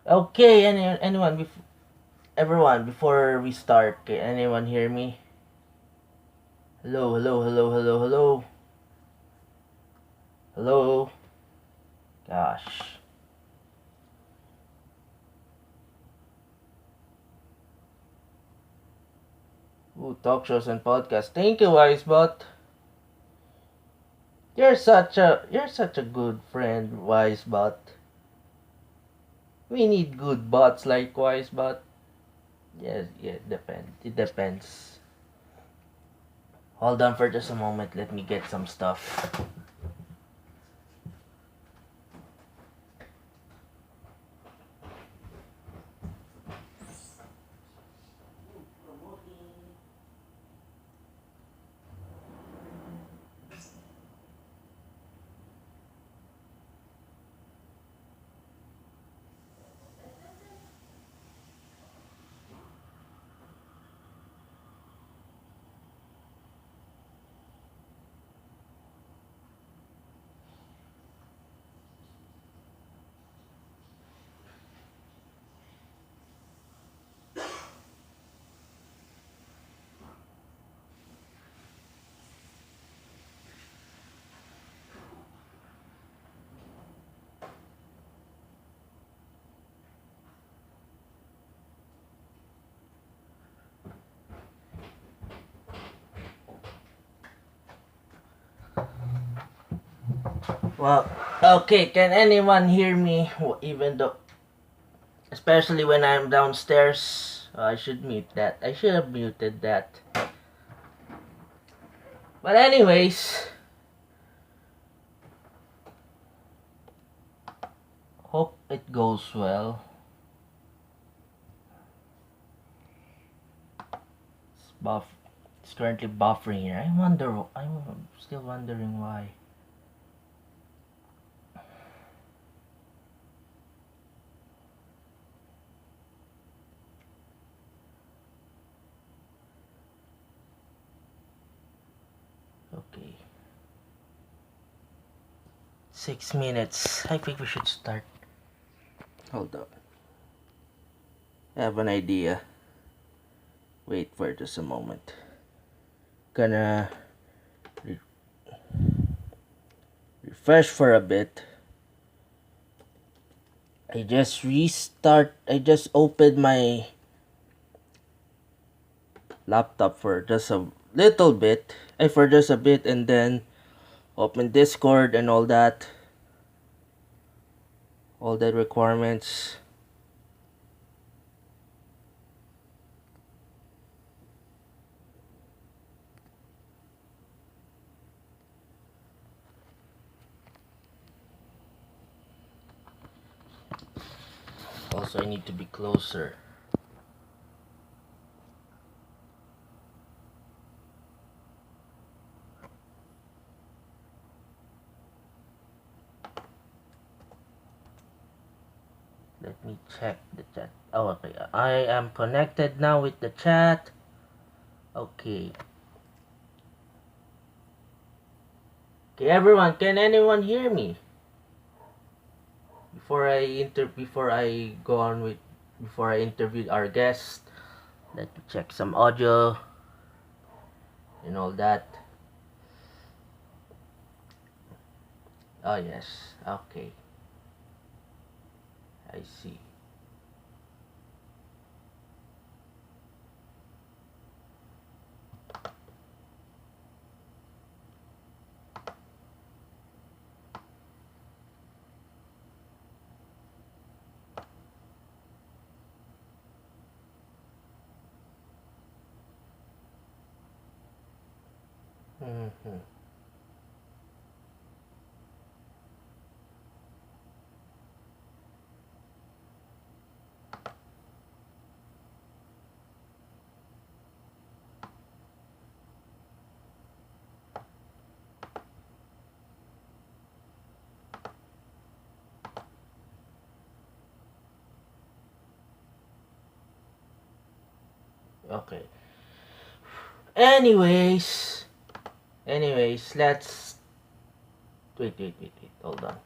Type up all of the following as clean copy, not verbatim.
Okay, everyone, before we start, can anyone hear me? Hello, hello, hello, hello, hello, hello. Gosh. Ooh, talk shows and podcasts. Thank you, Wisebot. You're such a good friend, Wisebot. We need good bots like Wisebot. Yes, yeah, depends. It depends. Hold on for just a moment. Let me get some stuff. Well, okay, can anyone hear me? Even though, especially when I'm downstairs, I should mute that. I should have muted that. But anyways, hope it goes well. It's buff. It's currently buffering here. I'm still wondering why. Okay. 6 minutes. I think we should start. Hold on. I have an idea. Wait for just a moment. Gonna refresh for a bit. I just opened my laptop for just a little bit. For just a bit, and then open Discord and all that. All the requirements. Also, I need to be closer. Let me check the chat. Oh, okay. I am connected now with the chat. Okay. Okay, everyone, can anyone hear me? Before I interview our guest, let me check some audio and all that. Oh yes. Okay. I see. Mm-hmm. Okay. Anyways, let's wait. Hold on.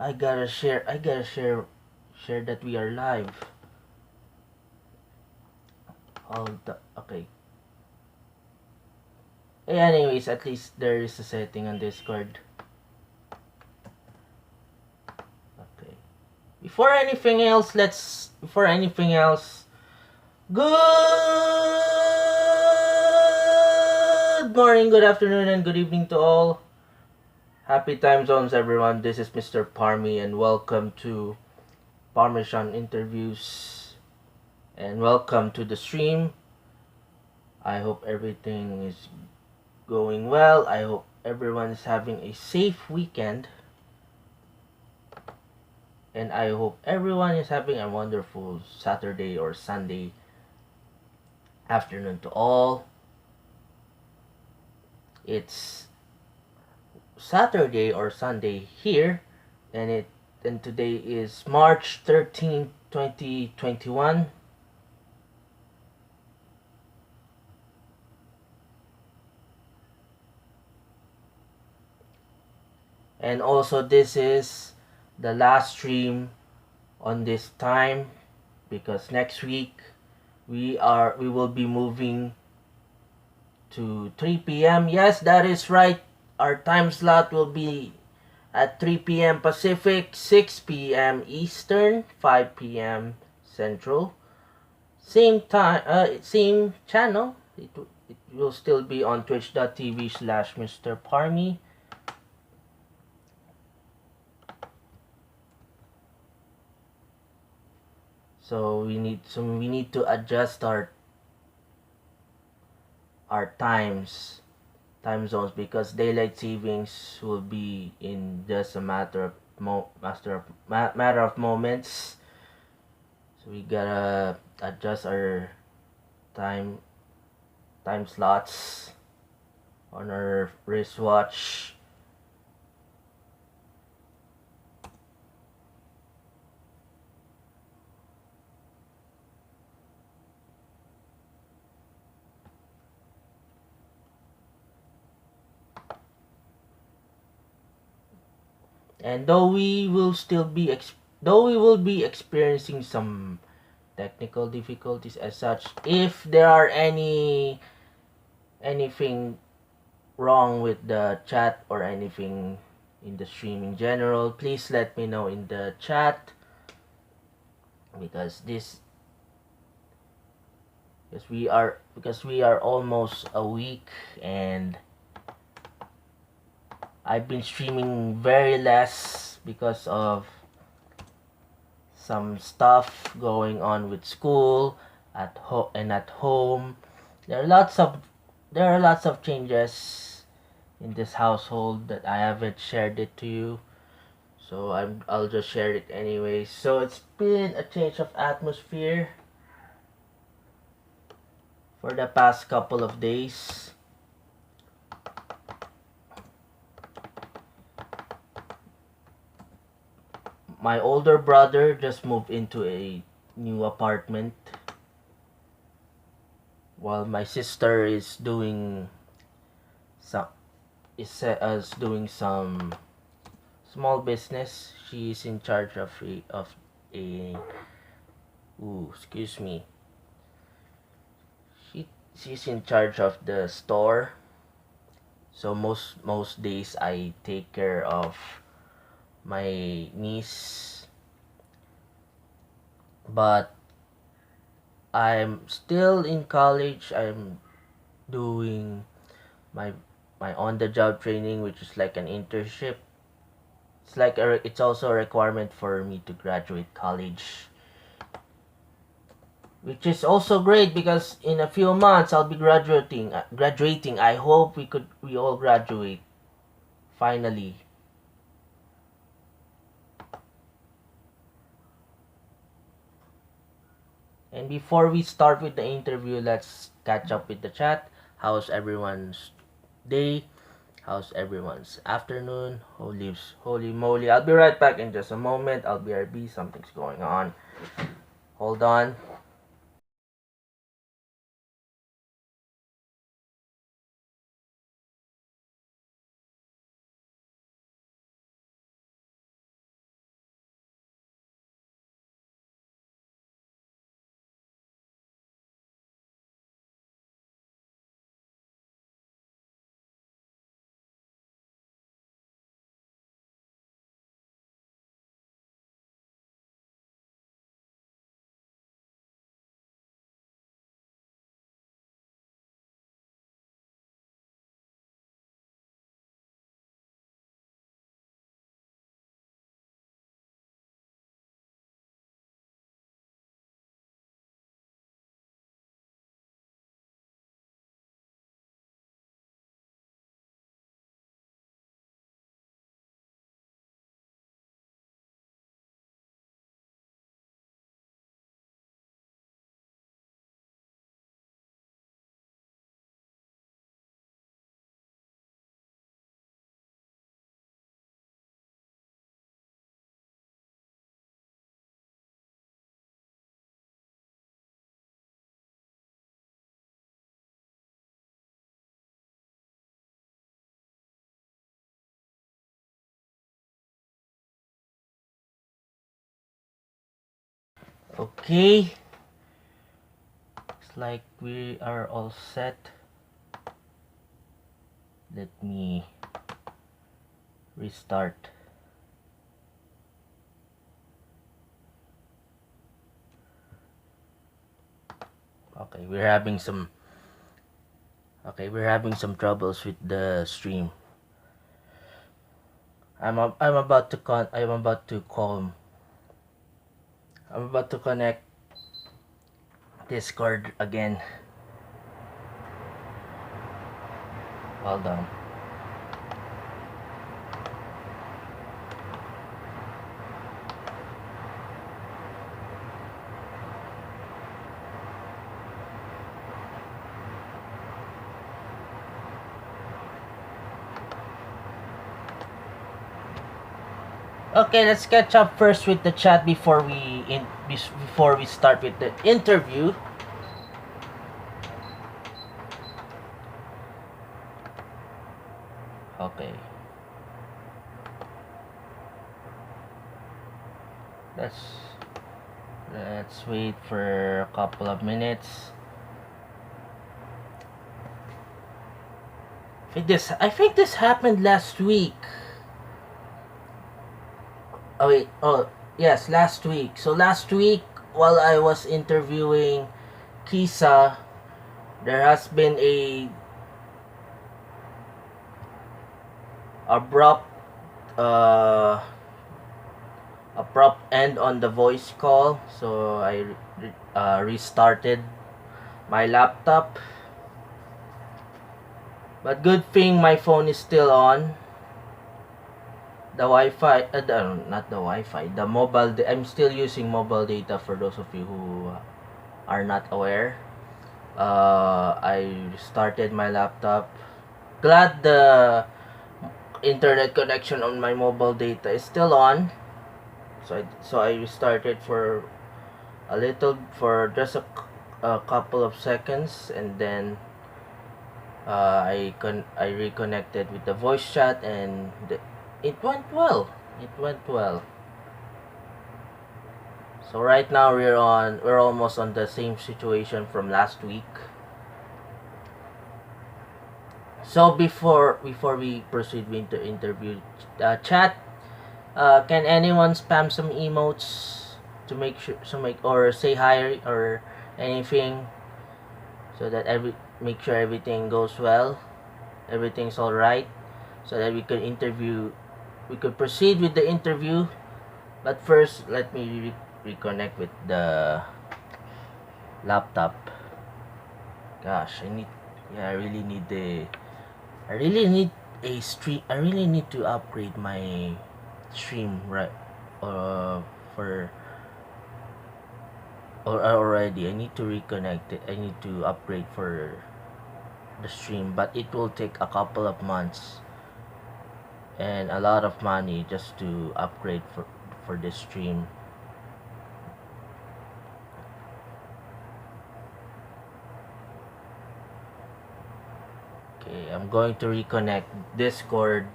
I gotta share that we are live. Okay. Anyways, at least there is a setting on Discord. Okay. Before anything else, good morning, good afternoon, and good evening to all. Happy time zones, everyone. This is Mr. Parmy, and welcome to Parmesan Interviews. And welcome to the stream. I hope everything is going well. I hope everyone is having a safe weekend. And I hope everyone is having a wonderful Saturday or Sunday afternoon to all. It's Saturday or Sunday here, and today is March 13, 2021. And also this is the last stream on this time, because next week we will be moving to 3 p.m. Yes, that is right. Our time slot will be at 3 p.m. Pacific, 6 p.m. Eastern, 5 p.m. Central. Same time, same channel. It will still be on twitch.tv/Mr. Parmy. So we need to adjust our time zones, because daylight savings will be in just a matter of moments. So we gotta adjust our time slots on our wristwatch. And though we will be experiencing some technical difficulties as such, if there are anything wrong with the chat or anything in the stream in general, please let me know in the chat, because we are almost a week, and I've been streaming very less because of some stuff going on with school at home. There are lots of changes in this household that I haven't shared it to you. So I'll just share it anyway. So it's been a change of atmosphere for the past couple of days. My older brother just moved into a new apartment, while my sister is doing some small business. She's in charge of a excuse me. She's in charge of the store. So most days I take care of my niece, but I'm still in college. I'm doing my on the job training, which is like an internship. It's also a requirement for me to graduate college, which is also great, because in a few months I'll be graduating. I hope we all graduate finally. And before we start with the interview, let's catch up with the chat. How's everyone's day? How's everyone's afternoon? Holy moly. I'll be right back in just a moment. I'll BRB. Something's going on. Hold on. Okay, it's like we are all set. Let me restart. Okay, we're having some troubles with the stream. I'm about to connect Discord again. Hold on. Okay, let's catch up first with the chat before we start with the interview. Okay. Let's wait for a couple of minutes. I think this happened last week. Oh wait, yes, last week. So last week, while I was interviewing Kisa, there has been a abrupt uh end on the voice call, so I restarted my laptop. But good thing my phone is still on. The Wi-Fi, not the Wi-Fi, the mobile. I'm still using mobile data for those of you who are not aware. I started my laptop. Glad the internet connection on my mobile data is still on. So I restarted for just a couple of seconds, and then I reconnected with the voice chat, and it went well. It went well. So right now we're almost on the same situation from last week. So before we proceed with the interview, chat, can anyone spam some emotes to or say hi or anything, so that make sure everything goes well, everything's all right, so that we could proceed with the interview. But first, let me reconnect with the laptop. Gosh, I really need a stream. I really need to upgrade my stream, right? For or already I need to reconnect it. I need to upgrade for the stream, but it will take a couple of months and a lot of money just to upgrade for this stream. Okay, I'm going to reconnect Discord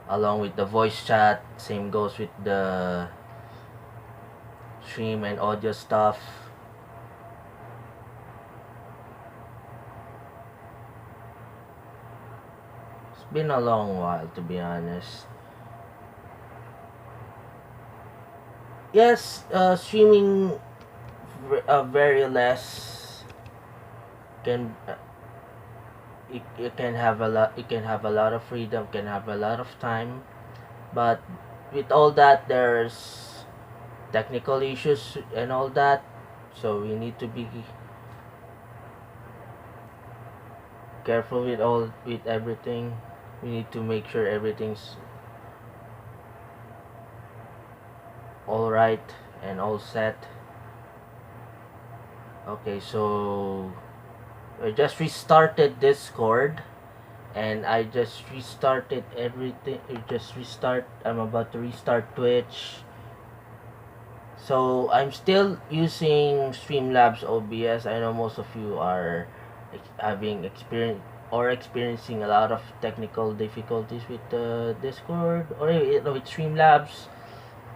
along with the voice chat. Same goes with the stream and audio stuff. It's been a long while, to be honest. Yes, streaming very less can you can have a lot. You can have a lot of freedom. Can have a lot of time, but with all that, there's technical issues and all that. So we need to be careful with everything. We need to make sure everything's all right and all set. Okay, so I just restarted Discord, and I just restarted everything. I'm about to restart Twitch. So I'm still using Streamlabs OBS. I know most of you are experiencing a lot of technical difficulties with Discord or with Streamlabs.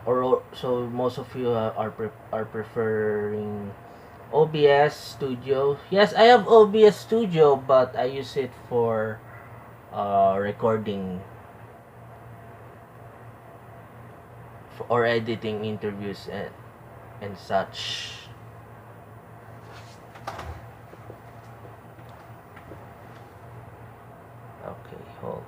or so most of you are preferring OBS Studio. Yes, I have OBS Studio, but I use it for recording or editing interviews and such. Okay, hold.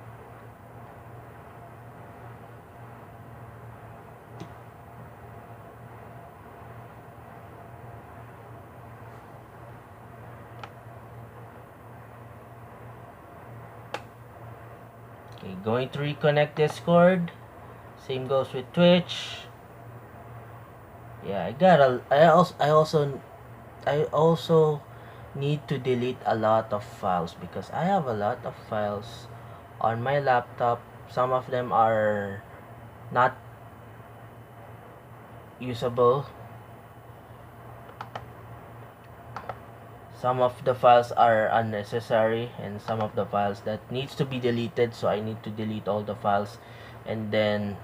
Okay, going to reconnect Discord. Same goes with Twitch. Yeah, I also need to delete a lot of files because I have a lot of files on my laptop. Some of them are not usable. Some of the files are unnecessary, and some of the files that needs to be deleted, so I need to delete all the files and then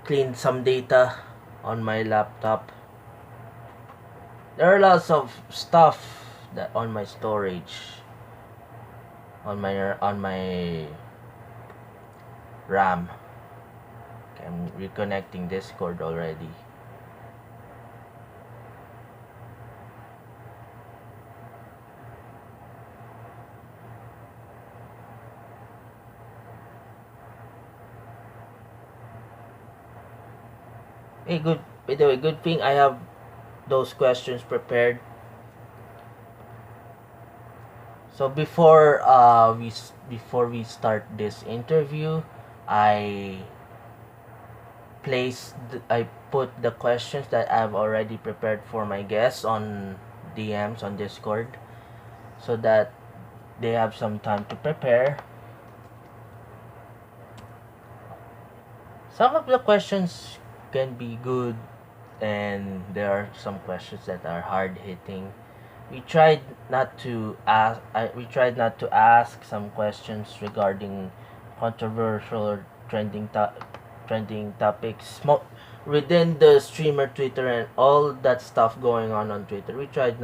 clean some data on my laptop. There are lots of stuff that on my storage, on my RAM. Okay, I'm reconnecting Discord already. Hey, good. By the way, good thing I have those questions prepared. So before we start this interview, I I put the questions that I've already prepared for my guests on DMs on Discord, so that they have some time to prepare. Some of the questions can be good, and there are some questions that are hard hitting. We tried not to ask some questions regarding controversial or trending topics within the streamer Twitter and all that stuff going on Twitter. We tried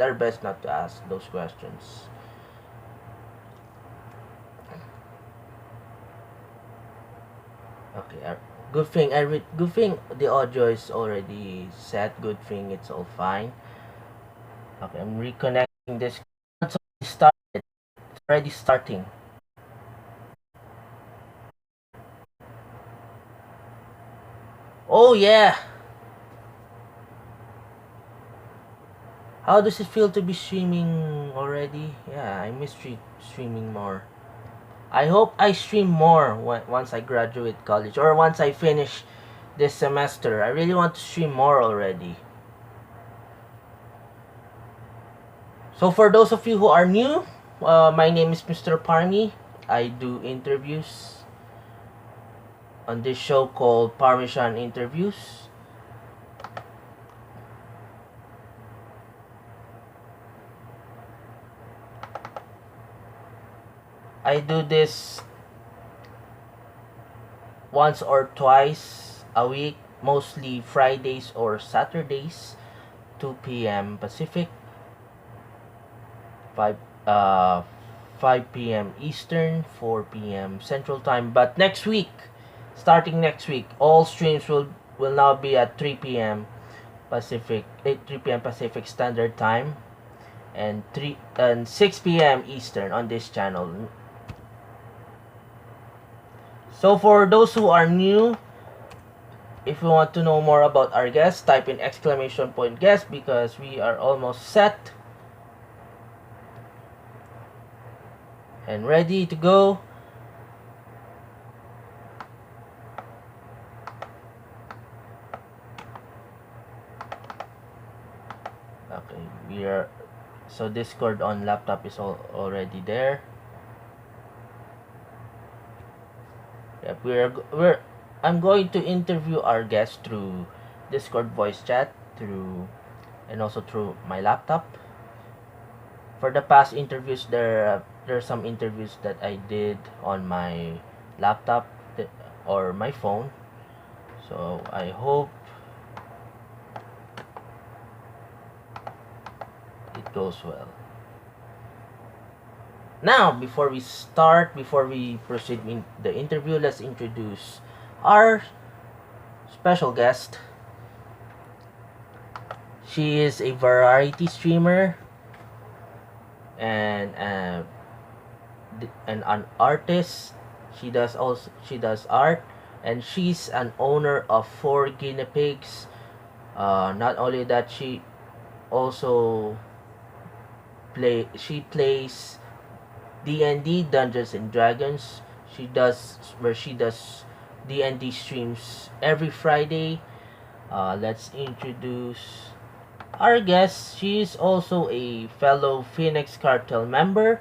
our best not to ask those questions. Okay, good thing the audio is already set. Good thing it's all fine. Okay, I'm reconnecting this. It's already starting. Oh yeah. How does it feel to be streaming already? Yeah, I miss streaming more. I hope I stream more once I graduate college or once I finish this semester. I really want to stream more already. So for those of you who are new, my name is Mr. Parmy. I do interviews on this show called Parmesan Interviews. I do this once or twice a week, mostly Fridays or Saturdays, 2 p.m. Pacific, 5 uh 5 p.m. Eastern, 4 p.m. Central Time. But starting next week, all streams will now be at 3 p.m. Pacific, 3 p.m. Pacific Standard Time, and 6 p.m. Eastern on this channel. So for those who are new, if you want to know more about our guest, type in !point guest because we are almost set and ready to go. Okay, so Discord on laptop is already there. Yep, I'm going to interview our guest through Discord voice chat and also through my laptop. For the past interviews, there are some interviews that I did on my laptop or my phone, So I hope it goes well. Now, before we proceed in the interview, let's introduce our special guest. She is a variety streamer and an artist. She does art, and she's an owner of 4 guinea pigs. Not only that, also she plays D&D, Dungeons and Dragons. She does D&D streams every Friday. Let's introduce our guest. She is also a fellow Phoenix Cartel member.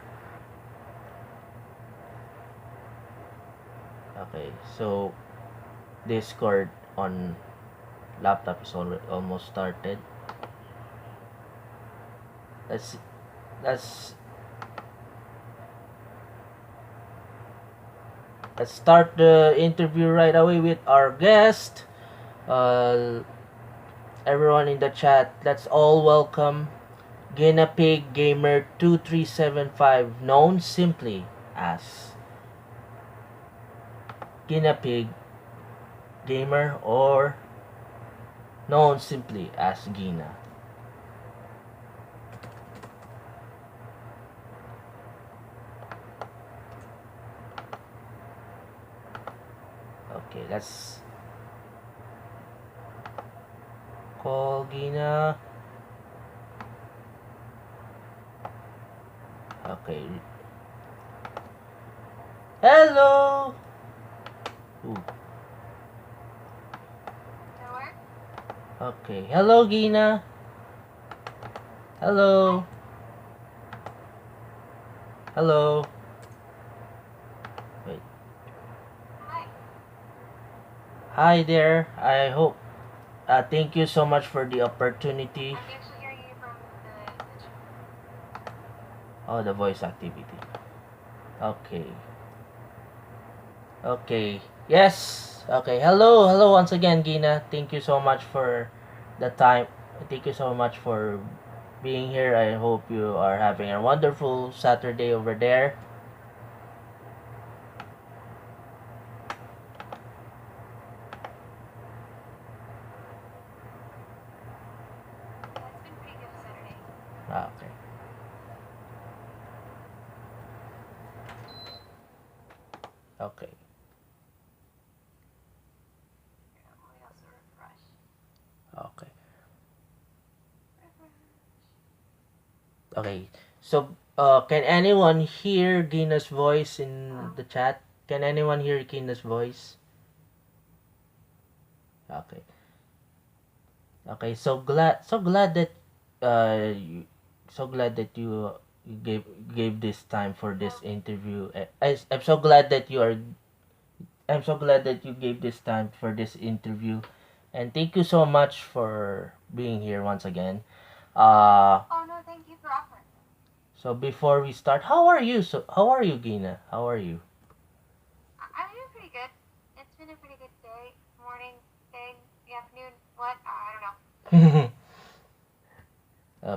Okay, so Discord on laptop is almost started. Let's let's let's start the interview right away with our guest. Everyone in the chat, let's all welcome GuineaPigGamer2375, known simply as GuineaPigGamer, or known simply as Gina. Okay, let's call Gina. Okay. Hello! Ooh. Okay. Hello, Gina. Hello. Hello. Wait. Hi there. I hope. Thank you so much for the opportunity. Oh, the voice activity. Okay. Okay. Yes. Okay. Hello. Hello once again, Gina. Thank you so much for the time. Thank you so much for being here. I hope you are having a wonderful Saturday over there. Okay. Okay. Okay. Okay. So, can anyone hear Gina's voice in the chat? Can anyone hear Gina's voice? Okay. Okay. So glad that, you, so glad that you gave this time for this interview. I'm so glad that you are. I'm so glad that you gave this time for this interview, and thank you so much for being here once again. Oh no, thank you for offering. So before we start, how are you? How are you, Gina? How are you? I'm doing pretty good. It's been a pretty good day. Morning, day, afternoon, what? I don't know.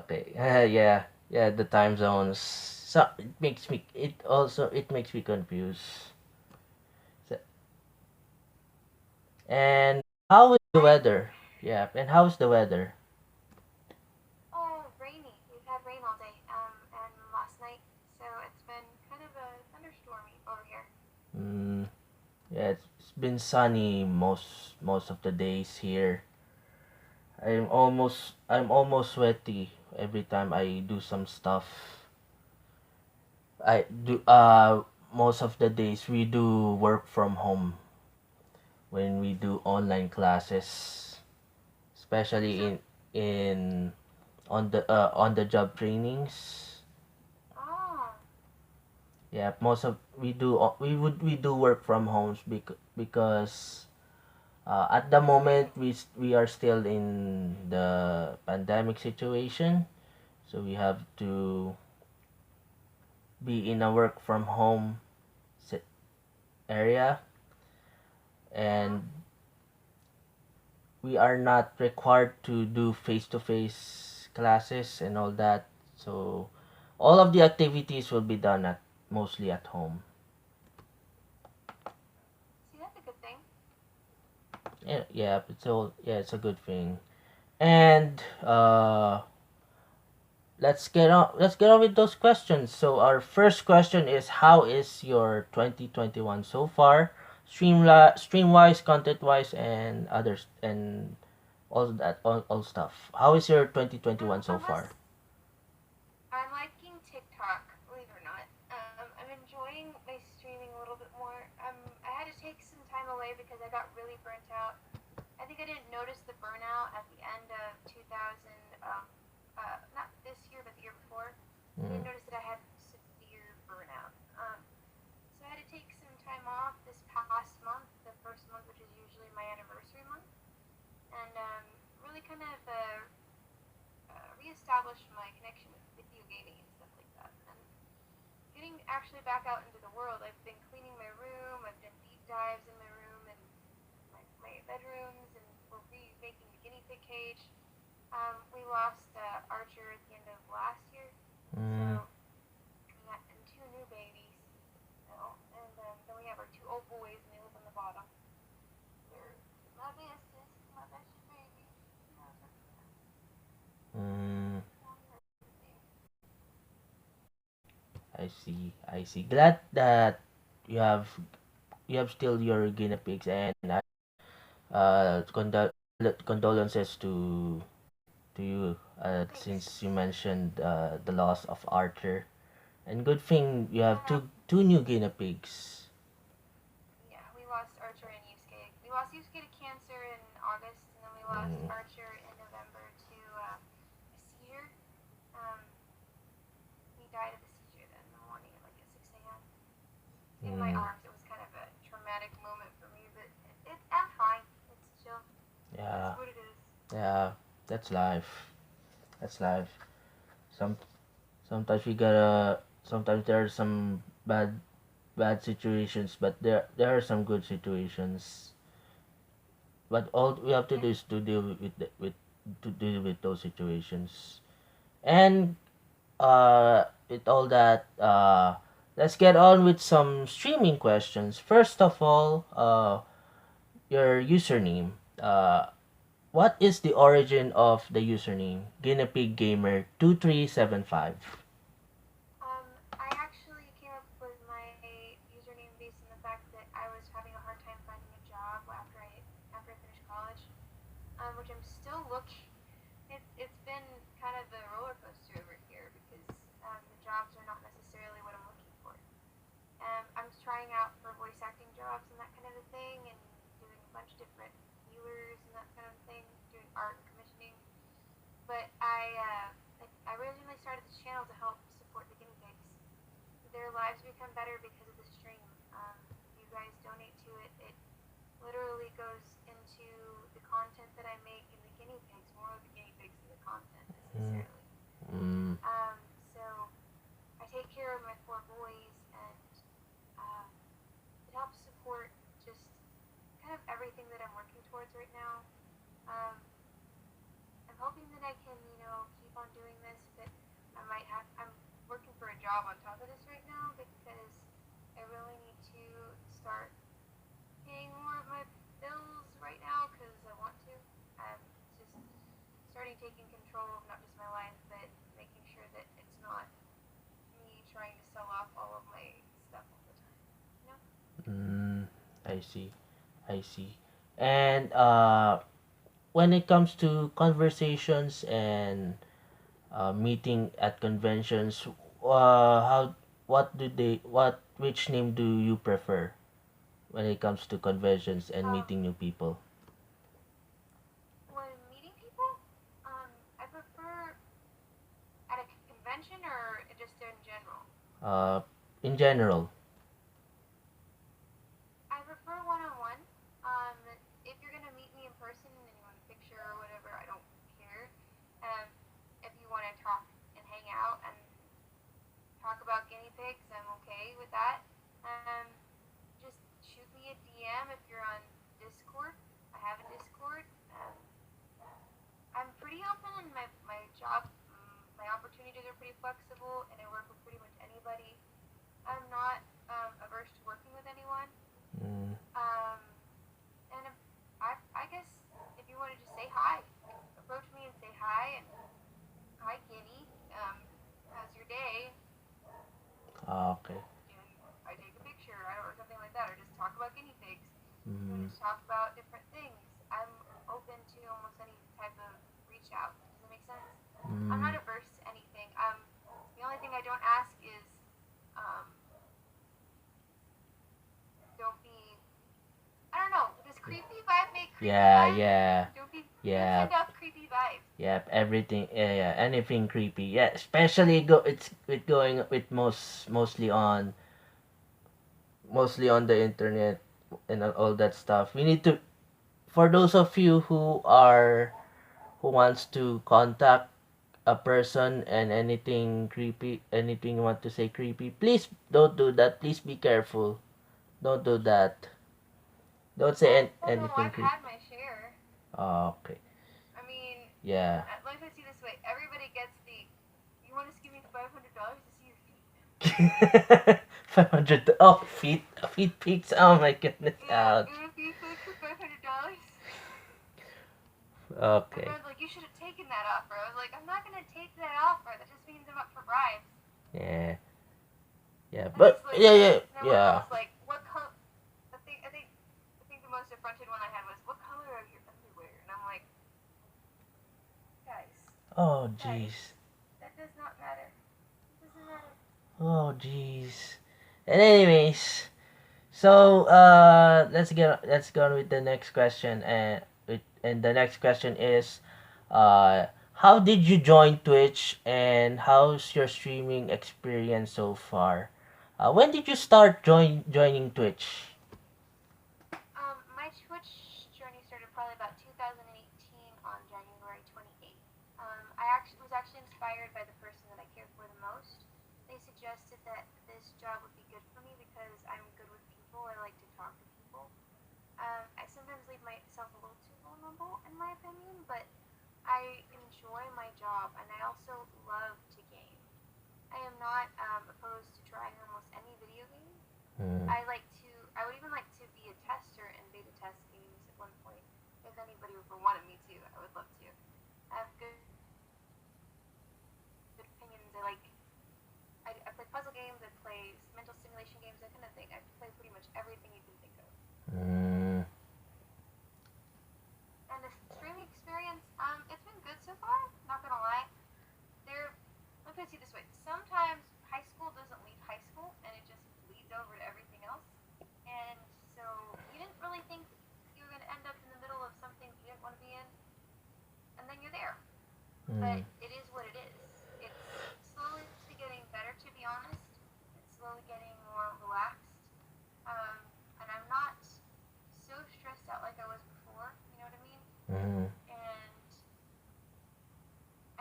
Okay. Yeah. The time zones. So it makes me confused. So, and how is the weather? Yeah. And how's the weather? Oh, rainy. We've had rain all day, and last night, so it's been kind of a thunderstormy over here. Yeah, it's been sunny most of the days here. I'm almost sweaty every time I do some stuff. I do Most of the days we do work from home when we do online classes, especially in on the job trainings. Oh. Yeah, most of we do work from homes because at the moment we are still in the pandemic situation, so we have to be in a work from home area, and we are not required to do face-to-face classes and all that. So all of the activities will be done at mostly at home. See, that's a good thing. Yeah, yeah, it's a good thing. And let's get on with those questions. So our first question is, how is your 2021 so far? Stream wise, content wise, and others, and all stuff. How is your 2021 so far? I'm liking TikTok, believe it or not. I'm enjoying my streaming a little bit more. I had to take some time away because I got really burnt out. I think I didn't notice the burnout at the end of 2000, not this year, but the year before. I Mm. didn't notice that I had severe burnout. So I had to take some time off this past month, the first month, which is usually my anniversary month, and really kind of reestablish my connection with video gaming and stuff like that. And getting actually back out into the world. I've been cleaning my room. I've done deep dives in my room and my bedrooms, and we're remaking the guinea pig cage. We lost Archer at the end of last year, Mm. so we got and two new babies. And then we have our two old boys, and they live on the bottom. They're my bestest, my bestest baby. You know, so, Mm. yeah. I see. I see. Glad that you have you have still your guinea pigs, and condolences to you, since Thanks. you mentioned the loss of Arthur. And good thing you have Uh-huh. two new guinea pigs. Yeah, we lost Archer and Yusuke. We lost Yusuke to cancer in August, and then we lost Mm. Archer in November to a seizure. Um, he died of a seizure then in the morning at like at 6 a.m. In my Mm. arms. It was kind of a traumatic moment for me, but I'm fine. It's chill. It is Yeah, what it is. yeah, that's life. That's life. Some sometimes we gotta. Sometimes there are some bad situations, but there are some good situations. But all we have to Yeah. do is to deal to deal with those situations. And with all that, let's get on with some streaming questions. First of all, your username. What is the origin of the username GuineaPigGamer2375? I actually came up with my username based on the fact that I was having a hard time finding a job after I finished college, which I'm still looking. It's been kind of a roller coaster over here because the jobs are not necessarily what I'm looking for. I'm trying out for voice acting jobs and that kind of a thing, and doing a bunch of different healers and that kind of thing, doing art and commissioning. But I originally started this channel to help support the guinea pigs. Their lives become better because of the stream. You guys donate to it. It literally goes into the content that I make and the guinea pigs, more of the guinea pigs than the content Mm. necessarily. Mm. So I take care of my four boys, and um, it helps support just kind of everything that I'm working towards right now. Um, I'm hoping that I can, keep on doing this, but I'm working for a job on top of this right now because I really need to start paying more of my bills right now because I want to. Just starting taking control of not just my life, but making sure that it's not me trying to sell off all of my stuff all the time. You know? Mm. I see. I see. And when it comes to conversations and meeting at conventions, how what do they what which name do you prefer when it comes to conventions and meeting new people? When meeting people, I prefer at a convention or just in general. Uh, in general. I prefer one-on-one. Um, if you're gonna meet me in person and you want a picture or whatever, I don't care. Um, if you want to talk and hang out and talk about guinea pigs, I'm okay with that. Um, just shoot me a DM if you're on Discord. I have a Discord. job. My opportunities are pretty flexible, and I work with pretty much anybody. I'm not averse to working with anyone. And I guess if you want to just say hi, approach me and say hi, and hi, Guinea. How's your day? Okay. And I take a picture, or something like that, or just talk about guinea pigs. You just talk about different things. I'm open to almost any type of reach out. Does that make sense? I'm not averse to anything. The only thing I don't ask is, don't be. I don't know. Does creepy vibe make creepy vibe? Yeah. Don't Yeah. send off creepy vibes. Yep, everything. Yeah, anything creepy. Yeah, especially it's going with mostly on the internet and all that stuff. We need to, for those of you who wants to contact a person and anything creepy, anything you want to say creepy, please don't do that. Please be careful. Don't do that. Don't say No, anything I've creepy. had my share. Okay. I mean, Yeah. let me put it this way: everybody gets the. You want to give me $500 to see your feet? 500. Oh, feet pics. Oh my goodness. Yeah, Ouch. you want a feet pic for $500? Okay. Everyone's like, you should have taken that offer. I was like, I'm not gonna take that offer. That just means I'm up for bribes. Yeah. Yeah, And but like, yeah. one girl was like, what color? I think the most affronted one I had was, what color are your underwear? And I'm like, guys. Oh, jeez. That does not matter. It doesn't matter. Oh, jeez. And anyways, so let's go on with the next question, and the next question is, how did you join Twitch, and how's your streaming experience so far? When did you start joining Twitch? My Twitch journey started probably about 2018 on January 28th. I was actually inspired by the person that I cared for the most. They suggested that this job would be good for me because I'm good with people. I like to talk to people. I sometimes leave myself a little too vulnerable, in my opinion, but I enjoy my job, and I also love to game. I am not opposed to trying almost any video game. I would even like to be a tester and beta test games at one point. If anybody ever wanted me to, I would love to. I have good opinions. I play puzzle games. I play mental simulation games. That kind of thing. I play pretty much everything you can think of. And the streaming experience, it's been good so far. Not gonna lie. Let me see this way. Sometimes high school doesn't leave high school, and it just bleeds over to everything else. And so you didn't really think you were gonna end up in the middle of something you didn't want to be in, and then you're there. But it is what it is. It's slowly getting better, to be honest. It's slowly getting more relaxed. And I'm not so stressed out like I was before. You know what I mean? And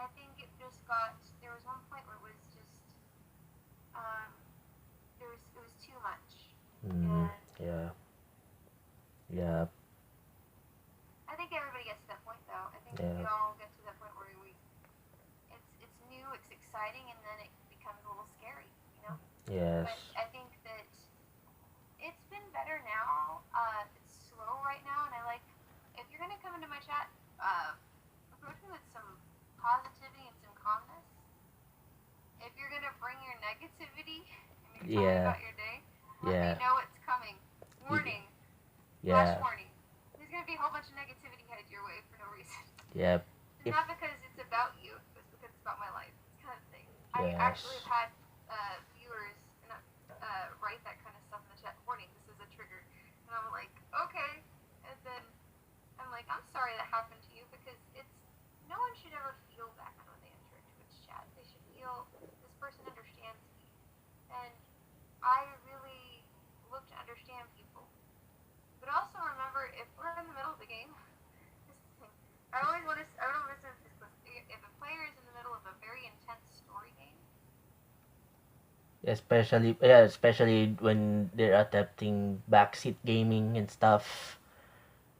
I think it just there was one point where it was just, it was too much. Yeah. Yeah. I think everybody gets to that point, though. I think Yeah. we all get to that point where it's new, it's exciting, and then it becomes a little scary, you know? Yes. But I think that it's been better now. It's slow right now, and if you're gonna come into my chat, approach me with some positivity and some calmness. If you're gonna bring your negativity and you're talking about your day, let me know it's coming. Warning. Flash warning. There's gonna be a whole bunch of negativity headed your way for no reason. Yep. It's not because it's about you, it's because it's about my life. It's kind of thing. I actually have had viewers write that kind of stuff in the chat. Warning, this is a trigger. And I'm like, okay. And then I'm like, I'm sorry that happened to you, because no one should ever feel that when they enter a Twitch chat. They should feel this person understands me. And I really look to understand people. But also remember, if we're in the middle of the game, this is the thing. I don't want to listen to this. If a player is in the middle of a very intense story game, especially when they're attempting backseat gaming and stuff.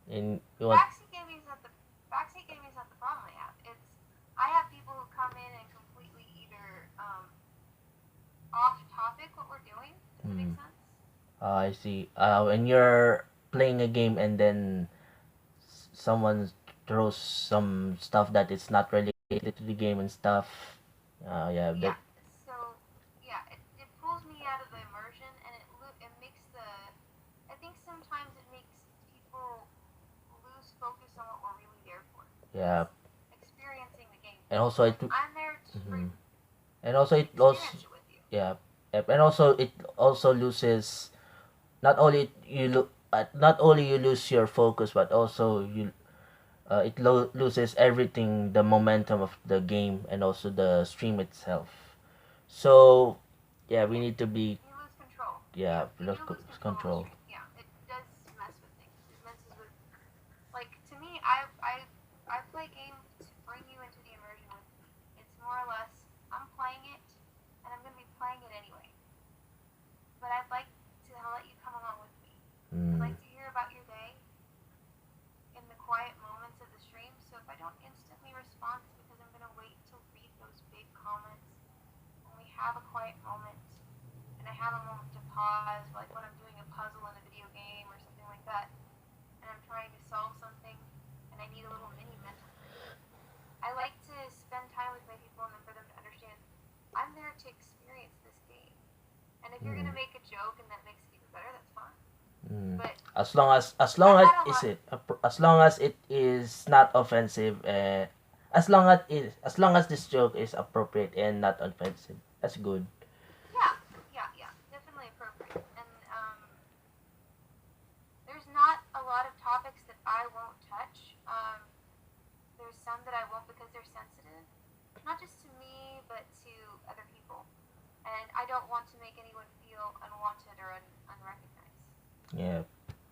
And backseat gaming is not the problem I have. I have people who come I see. When you're playing a game and then someone throws some stuff that is not related to the game and stuff. Yeah, that. Yeah. So yeah, it pulls me out of the immersion, and it makes the. I think sometimes it makes people lose focus on what we're really there for, which is Yeah, experiencing the game. and also it. Like I'm there to Mhm. And also it also. experience it with you. Yeah, yep. And also it also loses. Not only you look. Not only you lose your focus, but also it loses everything, the momentum of the game and also the stream itself. So yeah, we need to be, You lose control. yeah, Yeah, you lose control of the control. stream. Yeah, it does mess with things. It messes with, like, to me, I play games to bring you into the immersion with me. It's more or less I'm playing it, and I'm gonna be playing it anyway. But I'd like to let you come along with me. I'd Mm. like to hear about your day in the quiet moments of the stream. So if I don't instantly respond, it's because I'm gonna wait to read those big comments when we have a quiet moment, and I have a moment to pause, like when I'm doing a puzzle in a video game or something like that, and I'm trying to solve something, and I need a little mini mental break. I like to spend time with my people and for them to understand I'm there to experience this game. And if you're Mm. gonna make a joke and that makes it even better, that's fine. Mm. But As long I've as had a is lot. it as long as it is not offensive, as long as this joke is appropriate and not offensive, that's good. Yeah, yeah, yeah, definitely appropriate. And there's not a lot of topics that I won't touch. There's some that I won't because they're sensitive, not just to me but to other people. And I don't want to make anyone feel unwanted or unrecognized. Yeah,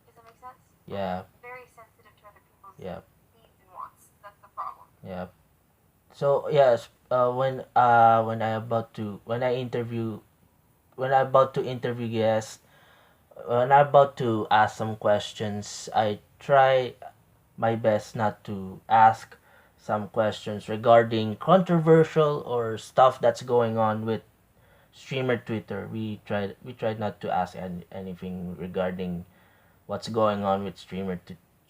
Does that make sense? I'm yeah, very sensitive to other people's yeah, needs and wants. That's the problem. yeah. So yes, when I interview when I about to interview guests, when I about to ask some questions, I try my best not to ask some questions regarding controversial or stuff that's going on with streamer Twitter. We tried not to ask anything regarding what's going on with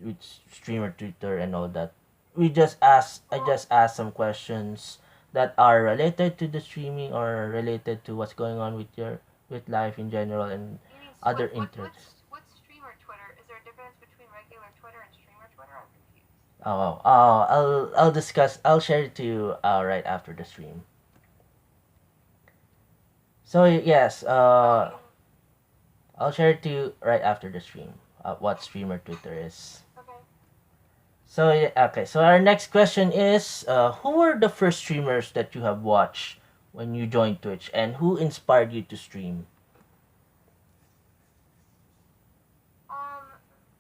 with streamer Twitter and all that. I Well, just ask some questions that are related to the streaming or related to what's going on with life in general and you mean other interests. what's streamer Twitter? Is there a difference between regular Twitter and streamer Twitter? I'm confused. I'll share it to you right after the stream. So yes, Oh, you I'll share it to you right after the stream. What streamer Twitter is. okay? So yeah, okay. So our next question is, who were the first streamers that you have watched when you joined Twitch, and who inspired you to stream?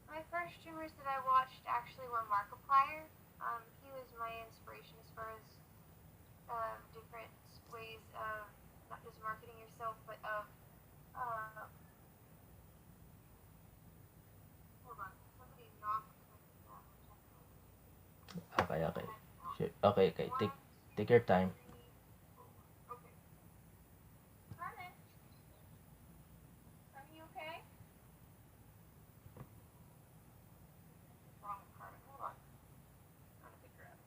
My first streamers that I watched actually were Markiplier. He was my inspiration as far as different ways of not just marketing yourself, but of uh, hold on, somebody knocked something down. Okay, Go okay, ahead. Knock. sure. Okay, okay. One, Take two, your time. three, four. Okay. Carmen, are you okay? What's wrong with Carmen? Hold on. I'm trying to pick her up.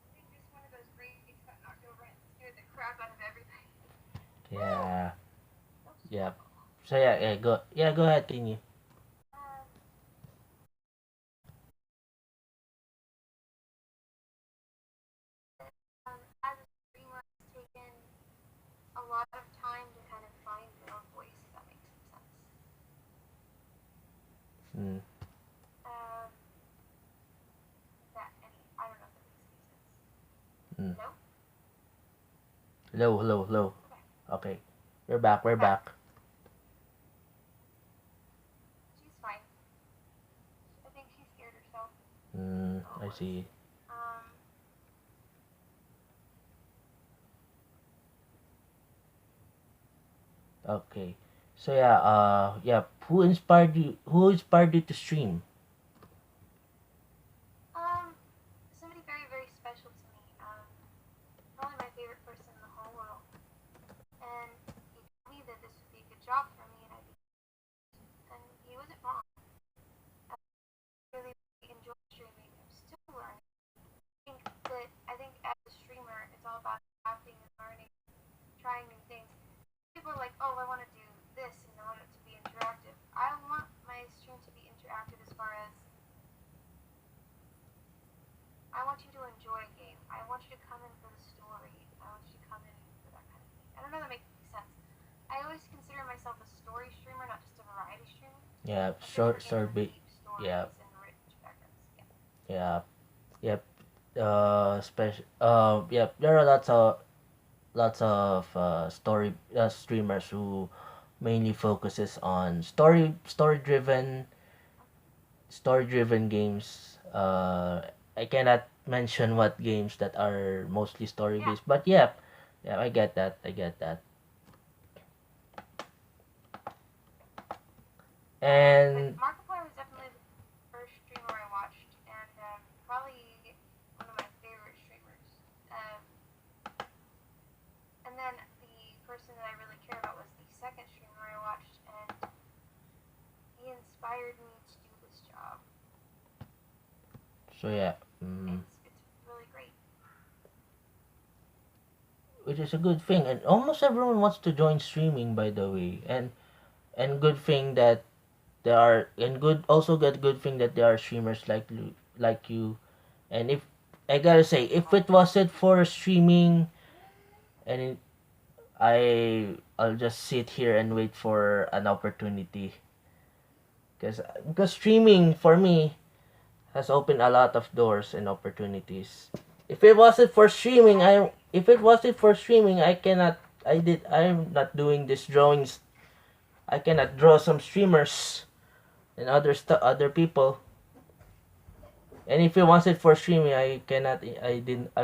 I think just one of those grapes got knocked over and scared the crap out of everybody. Woo! Yeah, So yeah. stressful. So go ahead, continue. Um, as a streamer, it's taken a lot of time to kind of find your own voice, if that makes sense. Mm. Um, that any, I don't know if that makes any sense. Mm. No? Hello, hello, hello. Okay, Okay, we're back. we're We're back. back. She's fine. I think she scared herself. That's all it I was. see. Um, Okay. So yeah, yeah. Who inspired you? Who inspired you to stream? Somebody very, very special to me. Probably my favorite person in the whole world. And he told me that this would be a good job for me, and and he wasn't wrong. I really, really enjoy streaming. I'm still learning. I think as a streamer, it's all about adapting and learning, trying new things. People are like, oh, I want to do this and I want it to be interactive. I want my stream to be interactive as far as I want you to enjoy a game. I want you to come in for the story. I want you to come in for that kind of thing. I don't know if that makes sense. I always consider myself a story streamer, not just a variety streamer. Yeah, I fish for short, inner short bit. deep Yeah, stories and rich backgrounds. Yeah. yeah, yep. Special. Yep. There are lots of story streamers who mainly focuses on story driven games. I cannot mention what games that are mostly story Yeah. based, but yeah, yeah, I get that. I get that. But And Markiplier was definitely the first streamer I watched, and probably one of my favorite streamers. Um, and then the person that I really care about was the second streamer I watched, and he inspired me to do this job. so yeah, It's really great. which is a good thing. And almost everyone wants to join streaming, by the way. And good thing that there are and good also good thing that there are streamers like you. And if I gotta say, if it wasn't for streaming, and I'll just sit here and wait for an opportunity, because streaming for me has opened a lot of doors and opportunities. If it wasn't for streaming, I Exactly. if it wasn't for streaming, I'm not doing these drawings. I cannot draw some streamers and other people. And if it wasn't for streaming, I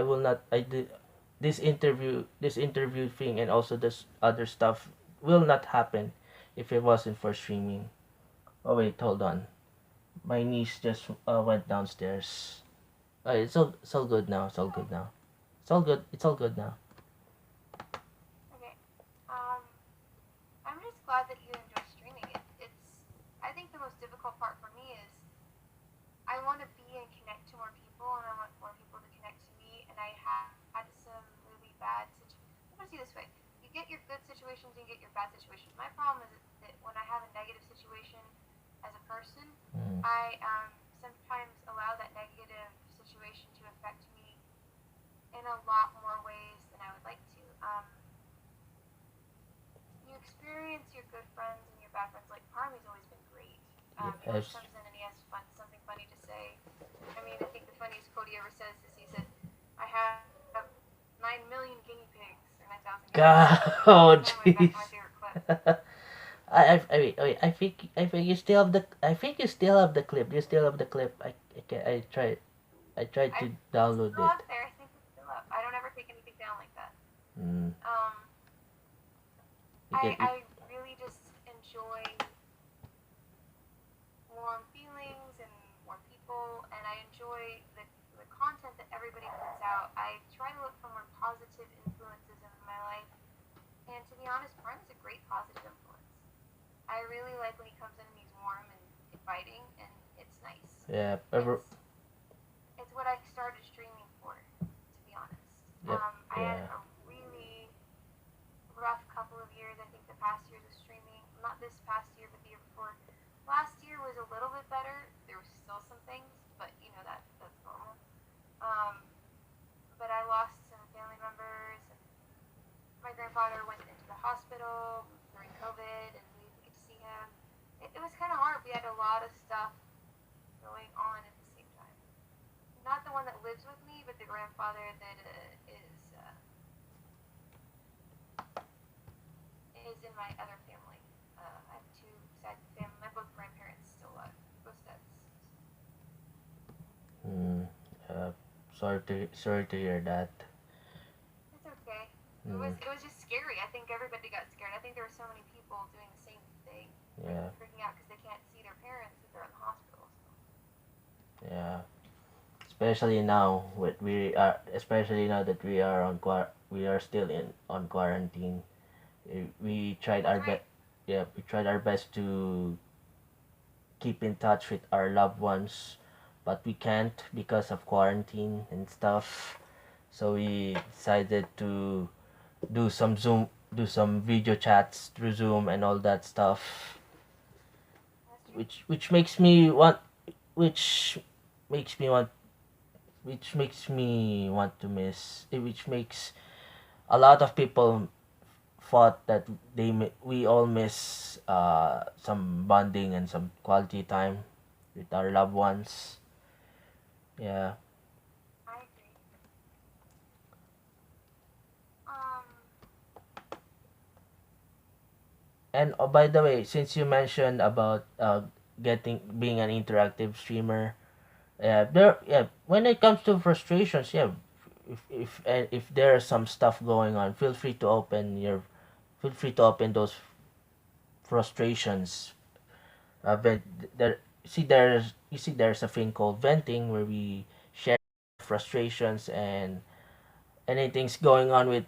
will not, I did, this interview thing and also this other stuff will not happen if it wasn't for streaming. Oh wait, hold on. My niece just went downstairs. It's all good now. It's all Okay. good now. It's all good. It's all good now. Okay. Um, I'm just glad that you enjoy streaming. It's. I think the most difficult part for me is I want to be and connect to more people, and I want more people to connect to me. And I had some really bad situations. Let me see this way: you get your good situations, and you get your bad situations. My problem is that when I have a negative situation as a person, Mm. I sometimes allow that negative situation to affect me in a lot more ways than I would like to. You experience your good friends and your bad friends. Like Parmy's always been great. He always Yes. comes in and he has something funny to say. I mean, I think the funniest Cody ever says is he said, "I have 9 million guinea pigs or 9,000 guinea pigs." God, oh That's jeez. my favorite clip. Wait, I think you still have the I think you still have the clip. You still have the clip. I tried to It's download still it. up there. I think it's still up. I don't ever take anything down like that. Mm. Um, You can I really just enjoy warm feelings and warm people, and I enjoy the content that everybody puts out. I try to look for more positive influences in my life, and to be honest, Martin is a great positive influence. I really like when he comes in and he's warm and inviting, and it's nice. yeah, ever It's what I started streaming for, to be honest. yep, I had yeah. a really rough couple of years. I think the past years of streaming, not this past year, but the year before. Last year was a little bit better. There were still some things, but that's normal. Um, but I lost some family members, and my grandfather went into the hospital during COVID, and we didn't get to see him. It was kind of hard. We had a lot of stuff going on at the same time. Not the one that lives with me, but the grandfather that is in my other family. I have two side family. My both grandparents still alive, both dads. Mm, uh, sorry to hear that. It's okay. Mm. It was just scary. I think everybody got scared. I think there were so many people doing the same thing, Yeah. freaking out because they can't see their parents if they're in the hospital. Yeah. Especially now, especially now that we are still in on quarantine. We tried That's our right. best. Yeah, we tried our best to keep in touch with our loved ones, but we can't because of quarantine and stuff. So we decided to do some Zoom, do some video chats through Zoom and all that stuff, That's true. which makes me want, which makes me want, to miss, which makes a lot of people thought that we all miss some bonding and some quality time with our loved ones. Yeah. I agree. Um, And oh, by the way, since you mentioned about getting being an interactive streamer, when it comes to frustrations, if there's some stuff going on, feel free to open those frustrations. Vent there. There's a thing called venting where we share frustrations and anything's going on with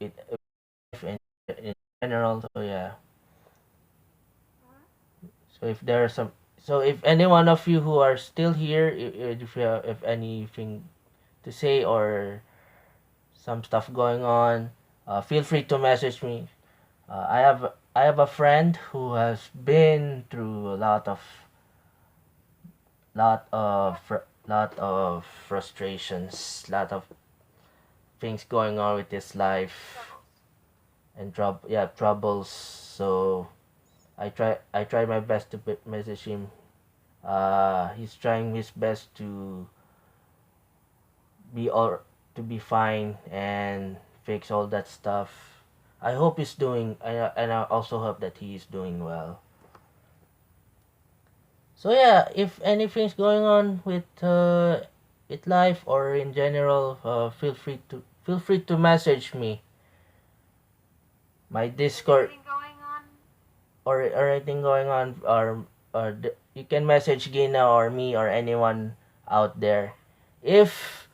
life and in general. So yeah. mhm. So if there are some, so if any one of you who are still here, if you have anything to say or some stuff going on, feel free to message me. I have a friend who has been through a lot of frustrations, lot of things going on with his life Troubles. and troubles. So I try my best to message him. He's trying his best be or to be fine and fix all that stuff. I hope he's doing, and I also hope that he is doing well. So yeah, if anything's going on with life or in general, feel free to message me. My Is Discord anything going on? or anything going on, you can message Gina or me or anyone out there. If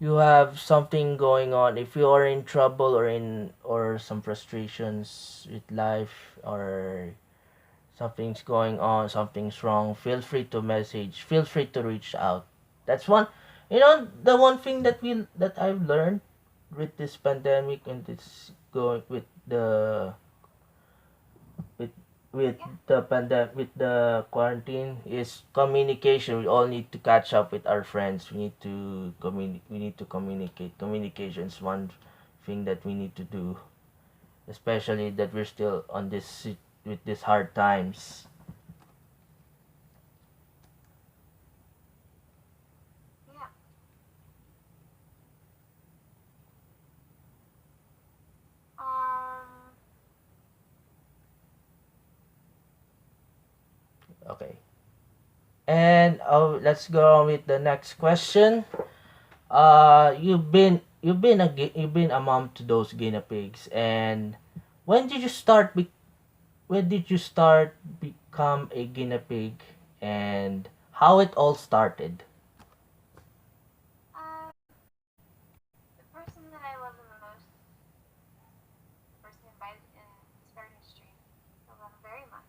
you have something going on, if you are in trouble or some frustrations with life or something's going on, something's wrong, feel free to reach out. That's one, the one thing that I've learned with this pandemic and this going with with Yeah. with the quarantine is communication. We all need to catch up with our friends. We need to communicate. Communication is one thing that we need to do, especially that we're still on with these hard times. Yeah. Um, Okay. And let's go on with the next question. You've been a mom to those guinea pigs, and when did you start? When did you start become a guinea pig, and how it all started? uh, the person that I love the most, the person who inspired me to stream, I love him very much.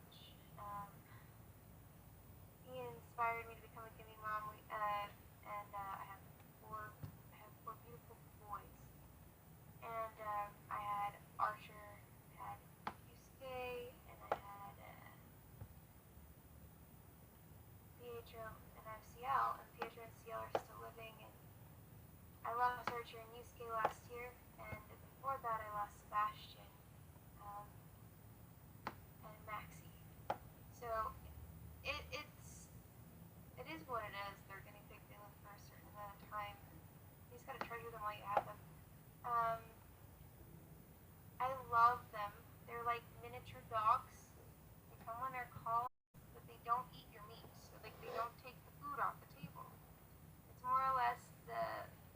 He inspired me to become a guinea mom. I have four beautiful boys, and I had Archer, had Yusuke, and I had Pietro, and I have CL, and Pietro and CL are still living, and I lost Archer and Yusuke last year, and before that I lost Sebastian um, and Maxi. So it is what it is. They're guinea pigs. They live for a certain amount of time. You just gotta treasure them while you have them. Um, I love them. They're like miniature dogs. They come when they're called, but they don't eat your meat. So like they don't take the food off the table. It's more or less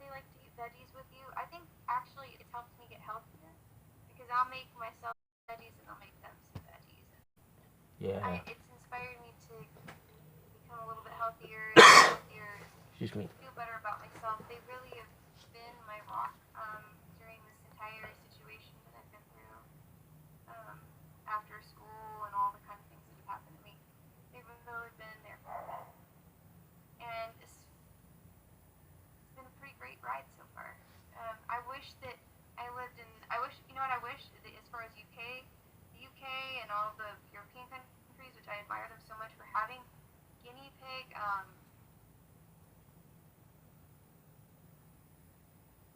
they like to eat veggies with you. I think actually it's helped me get healthier because because I'll make myself veggies and I'll make them some veggies. Yeah. It's inspired me to become a little bit healthier and healthier, Excuse me. feel better about myself. They really have been my rock during this entire situation that I've been through after school and all the kind of things that have happened to me. They've really been there for me. And it's been a pretty great ride so far. I wish that I lived in, I wish, you know what I wish, as far as the UK and all the European countries, which I admire them so much for having guinea pig,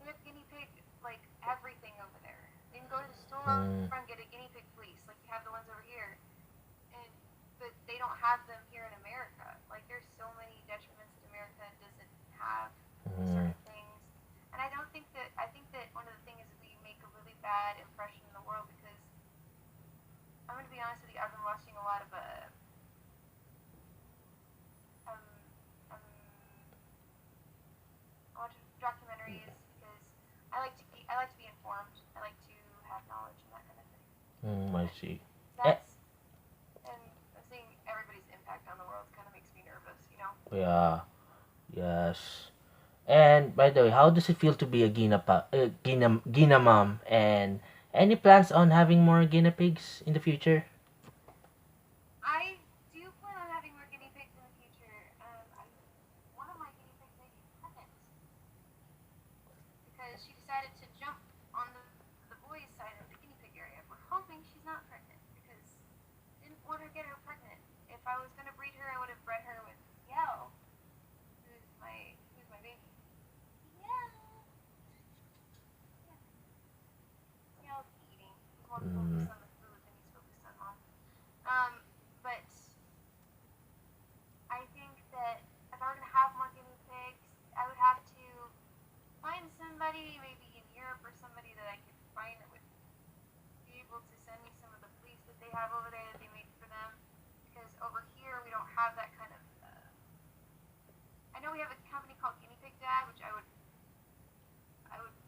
they have guinea pig, like, everything over there. You can go to the store and get a guinea pig fleece, like you have the ones over here. And but they don't have them here in America. Like, there's so many detriments that America doesn't have certain things. And I think that one of the things is we make a really bad impression in the world because I'm going to be honest with you, I've been watching a lot of um, um, documentaries because I like to be informed. I like to have knowledge and that kind of thing. I see. That's and seeing everybody's impact on the world kind of makes me nervous, you know. Yeah. Yes. And by the way, how does it feel to be a Guinea mom? And any plans on having more guinea pigs in the future? I do plan on having more guinea pigs in the future. One of my guinea pigs may be pregnant because she decided to jump on the boys' side of the guinea pig area. We're hoping she's not pregnant because I didn't want to get her pregnant. If I was going to breed her, I would have bred her with Yell, who's my baby. Yell. Yell's eating. He's more focused on the food than he's focused on mom. But I think that if I were going to have more guinea pigs, I would have to find somebody, maybe in Europe or somebody that I could find that would be able to send me some of the fleece that they have over there that they made for them. Because over here we don't have that kind of. I know we have a company called Guinea Pig Dad, which I would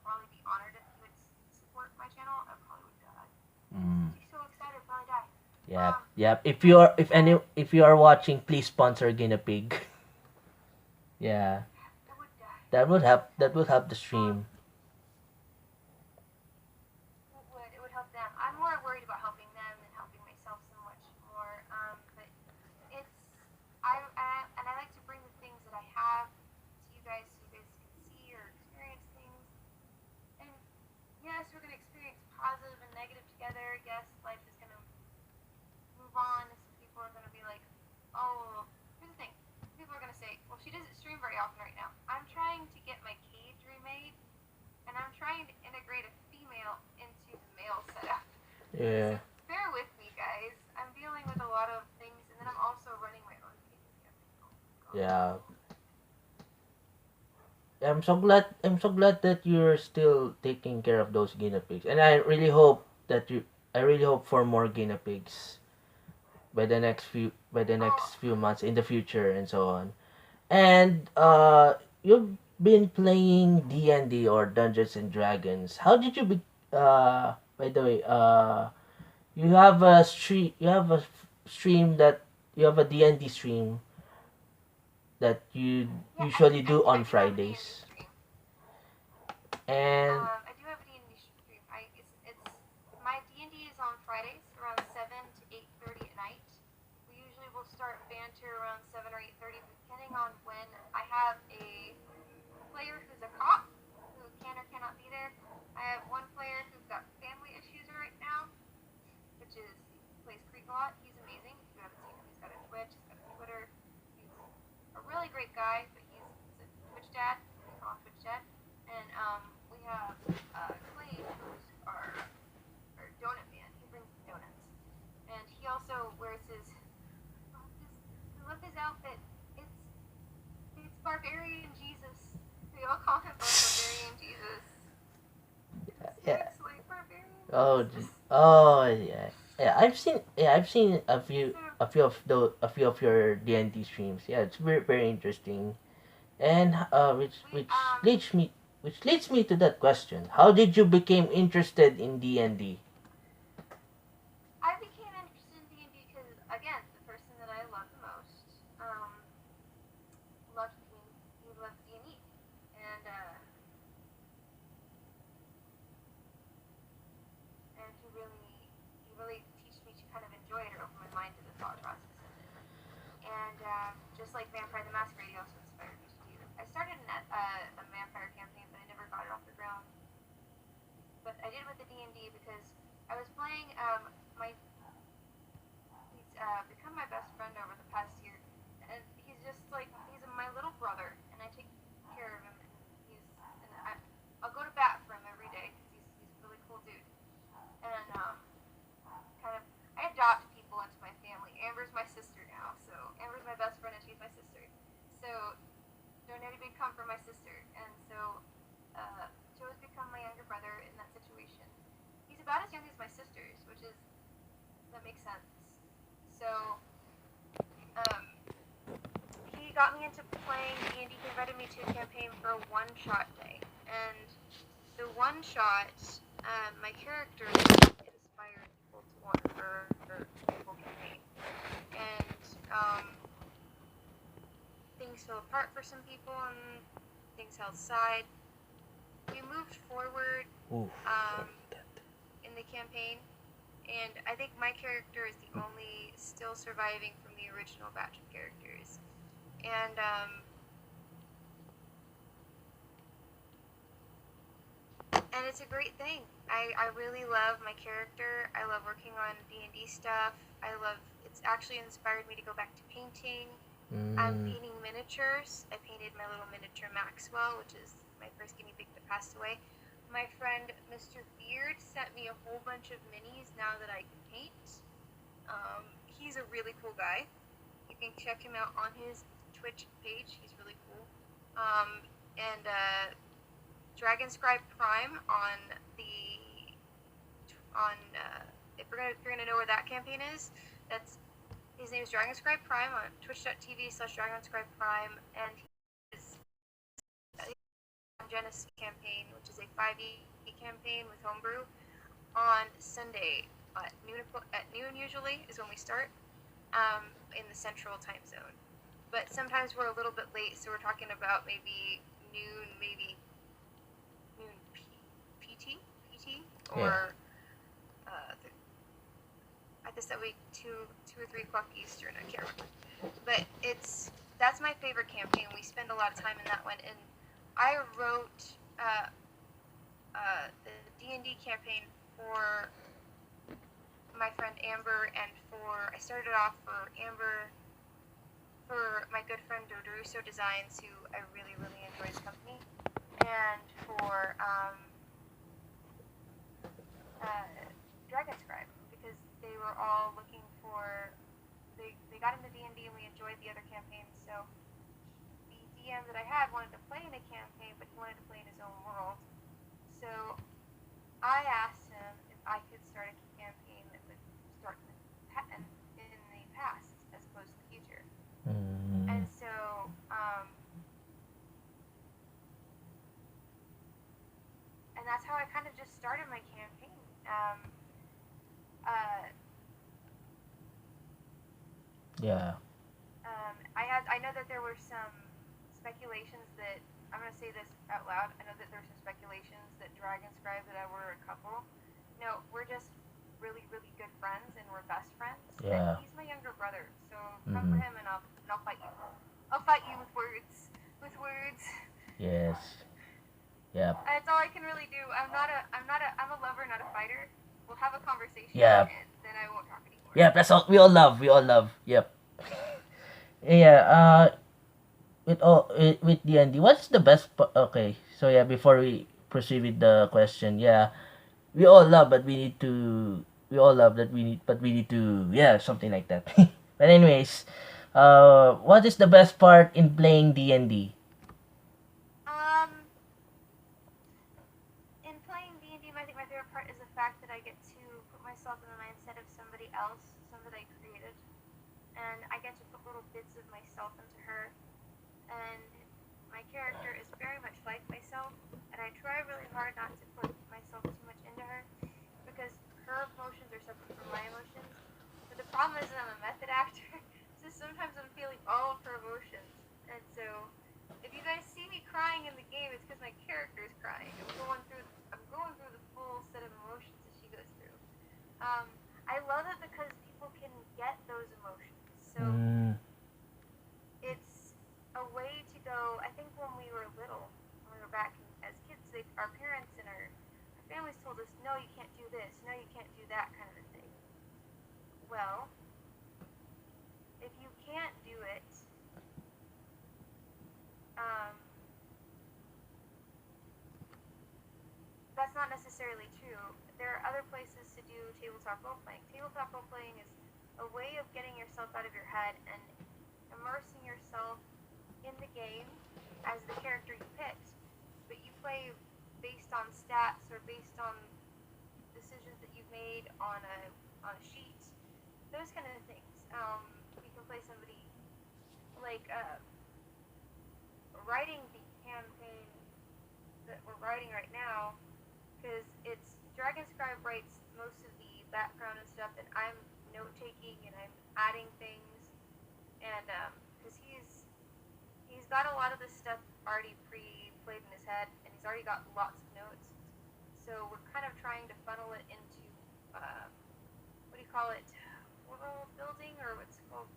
probably be honored if you would support my channel. I probably would die. I'd be so excited, I'd probably die. Yep. If you are watching, please sponsor Guinea Pig. Yeah. I would die. That would help. That would help the stream. It would help them. I'm more worried about helping them than helping myself so much more. But it's and I like to bring the things that I have to you guys so you guys can see or experience things. And yes, we're gonna experience positive and negative together. Yes, life is gonna move on. Some people are gonna be like, oh, here's the thing. People are gonna say, well, she doesn't stream very often right now. I'm trying to get my cage remade, and I'm trying to integrate a female into the male setup. Yeah. So bear with me, guys. I'm dealing with a lot of things, and then I'm also running my own cage. Yeah. I'm so glad that you're still taking care of those guinea pigs. And I really hope for more guinea pigs by the next few months in the future and so on. And you've been playing D&D or Dungeons and Dragons. How did you be by the way, you have a stream that you have a D&D stream that you usually do on Fridays. And I do have a D&D stream. It's my D&D is on Fridays around 7 to 8:30 at night. We usually will start banter around 7 or 8:30, depending on when I have a player who's a cop who can or cannot be there. I have one player who's got family issues right now, which is he plays Creek a lot. He's amazing. If you haven't seen him, he's got a Twitch, he's got a Twitter. He's a really great guy, but he's a Twitch dad. We call him Twitch dad. And we have Clay, who's our donut man. He brings donuts, and he also wears his. I love his outfit. It's Barbarian Jesus. We all call him Barbarian Jesus. yeah. It's like Barbarian Oh, Jesus. yeah. I've seen a few of your D&D streams. Yeah, it's very interesting. And which leads me to that question. How did you become interested in D&D? just like Vampire the Masquerade also inspired me to do. I started a vampire campaign, but I never got it off the ground. But I did with the D&D because I was playing my. He's become my best friend over the past year, and he's just like my little brother, and I take care of him. And I'll go to bat for him every day because he's a really cool dude. And kind of I adopt people into my family. Amber's my sister now, so Amber's my best friend and she's my sister. So Donette become from my sister, and so Joe's become my younger brother in that situation. He's about as young as my sisters, which is that makes sense. So he got me into playing D&D. He invited me to a campaign for a one-shot day, and the one-shot, my character inspired people to want her full campaign, and things fell apart for some people, and things held aside. We moved forward in the campaign, and I think my character is the only still surviving from the original batch of characters. And it's a great thing. I really love my character. I love working on D&D stuff. It's actually inspired me to go back to painting. I'm painting miniatures. I painted my little miniature Maxwell, which is my first guinea pig that passed away. My friend Mr. Beard sent me a whole bunch of minis now that I can paint. He's a really cool guy. You can check him out on his Twitch page. He's really cool. And Dragonscribe Prime if you're gonna know where that campaign is, his name is Dragonscribe Prime on twitch.tv/Dragonscribe Prime, and he's Genesis campaign, which is a 5e campaign with homebrew on Sunday at noon usually is when we start in the central time zone. But sometimes we're a little bit late, so we're talking about maybe noon PT or I guess that week 2 or 3 o'clock Eastern. I can't remember. But that's my favorite campaign. We spend a lot of time in that one, and I wrote the D&D campaign for my friend Amber, and I started off for Amber, for my good friend Dodoruso Designs, who I really, really enjoy his company, and for Dragonscribe, because they were all looking for, they got into D&D and we enjoyed the other campaigns, so the DM that I had wanted to play in a campaign, but he wanted to play in his own world. So I asked him if I could start a campaign that would start in the past as opposed to the future. And so and that's how I kind of just started my campaign. I know that there were some speculations that, I'm going to say this out loud, I know that there were some speculations that Dragonscribe that I were a couple. No, we're just really, really good friends, and we're best friends. Yeah. And he's my younger brother, so come for him and I'll fight you. I'll fight you with words. Yes. Yep. That's all I can really do. I'm a lover, not a fighter. We'll have a conversation, Yep. and then I won't talk anymore. Yep, that's all. We all love. Yep. Yeah, with D&D, what's the best okay, so yeah, before we proceed with the question, yeah, we all love but we need to yeah, something like that. But anyways, what is the best part in playing D&D? In playing D&D, I think my favorite part is the fact that I get to put myself in the mindset of somebody else, somebody I created, and I get to put little bits of myself into her, and my character is very much like myself, and I try really hard not to put myself too much into her, because her emotions are separate from my emotions. But the problem is that I'm a method actor, so sometimes I'm feeling all of her emotions, and so if you guys see me crying in the game, it's because my character is crying. I'm going through the full set of emotions that she goes through. I love it because people can get those emotions. So it's well, if you can't do it, um, that's not necessarily true. There are other places to do tabletop role playing. Tabletop role playing is a way of getting yourself out of your head and immersing yourself in the game as the character you picked. But you play based on stats or based on decisions that you've made on a sheet, those kind of things. You can play somebody like writing the campaign that we're writing right now, because it's Dragonscribe writes most of the background and stuff, and I'm note taking and I'm adding things, and because he's got a lot of this stuff already pre-played in his head, and he's already got lots of notes. So we're kind of trying to funnel it into what do you call it? World building, or what's it called?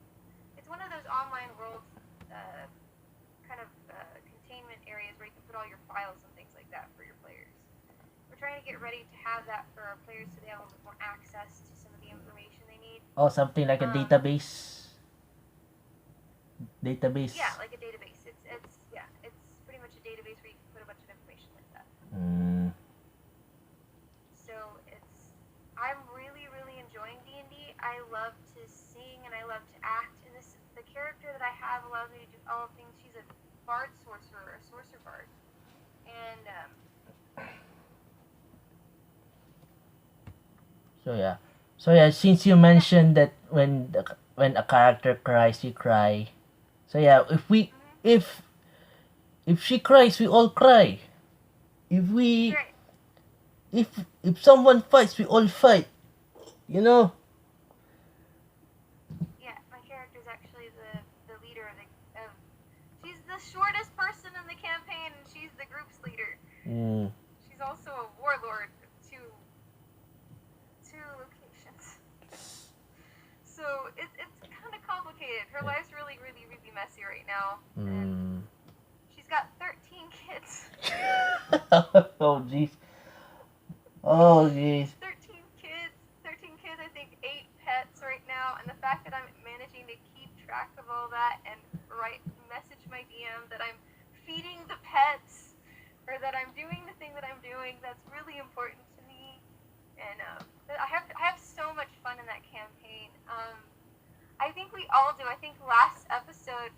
It's one of those online world kind of containment areas where you can put all your files and things like that for your players. We're trying to get ready to have that for our players so they have a little bit more access to some of the information they need. Oh, something like a database. Database. Yeah, like a database. It's pretty much a database where you can put a bunch of information like that. So I'm really, really enjoying D&D. I love to sing and I love to act. And the character that I have allows me to do all things. She's a bard sorcerer, a sorcerer bard. And So yeah, since you mentioned that when a character cries, you cry. So yeah, if she cries, we all cry. If we right. if someone fights, we all fight. You know. Yeah, my character is actually the leader of she's the shortest person in the campaign, and she's the group's leader. She's also a warlord of two locations. So it's kind of complicated. Her life's really, really, really messy right now. And she's got 13 kids. Oh jeez. Oh jeez. 13 kids. 13 kids. I think 8 pets right now. And the fact that I'm managing to keep track of all that and message my DM that I'm feeding the pets or that I'm doing the thing that I'm doing, that's really important to me. And I have so much fun in that campaign. I think we all do. I think last episode,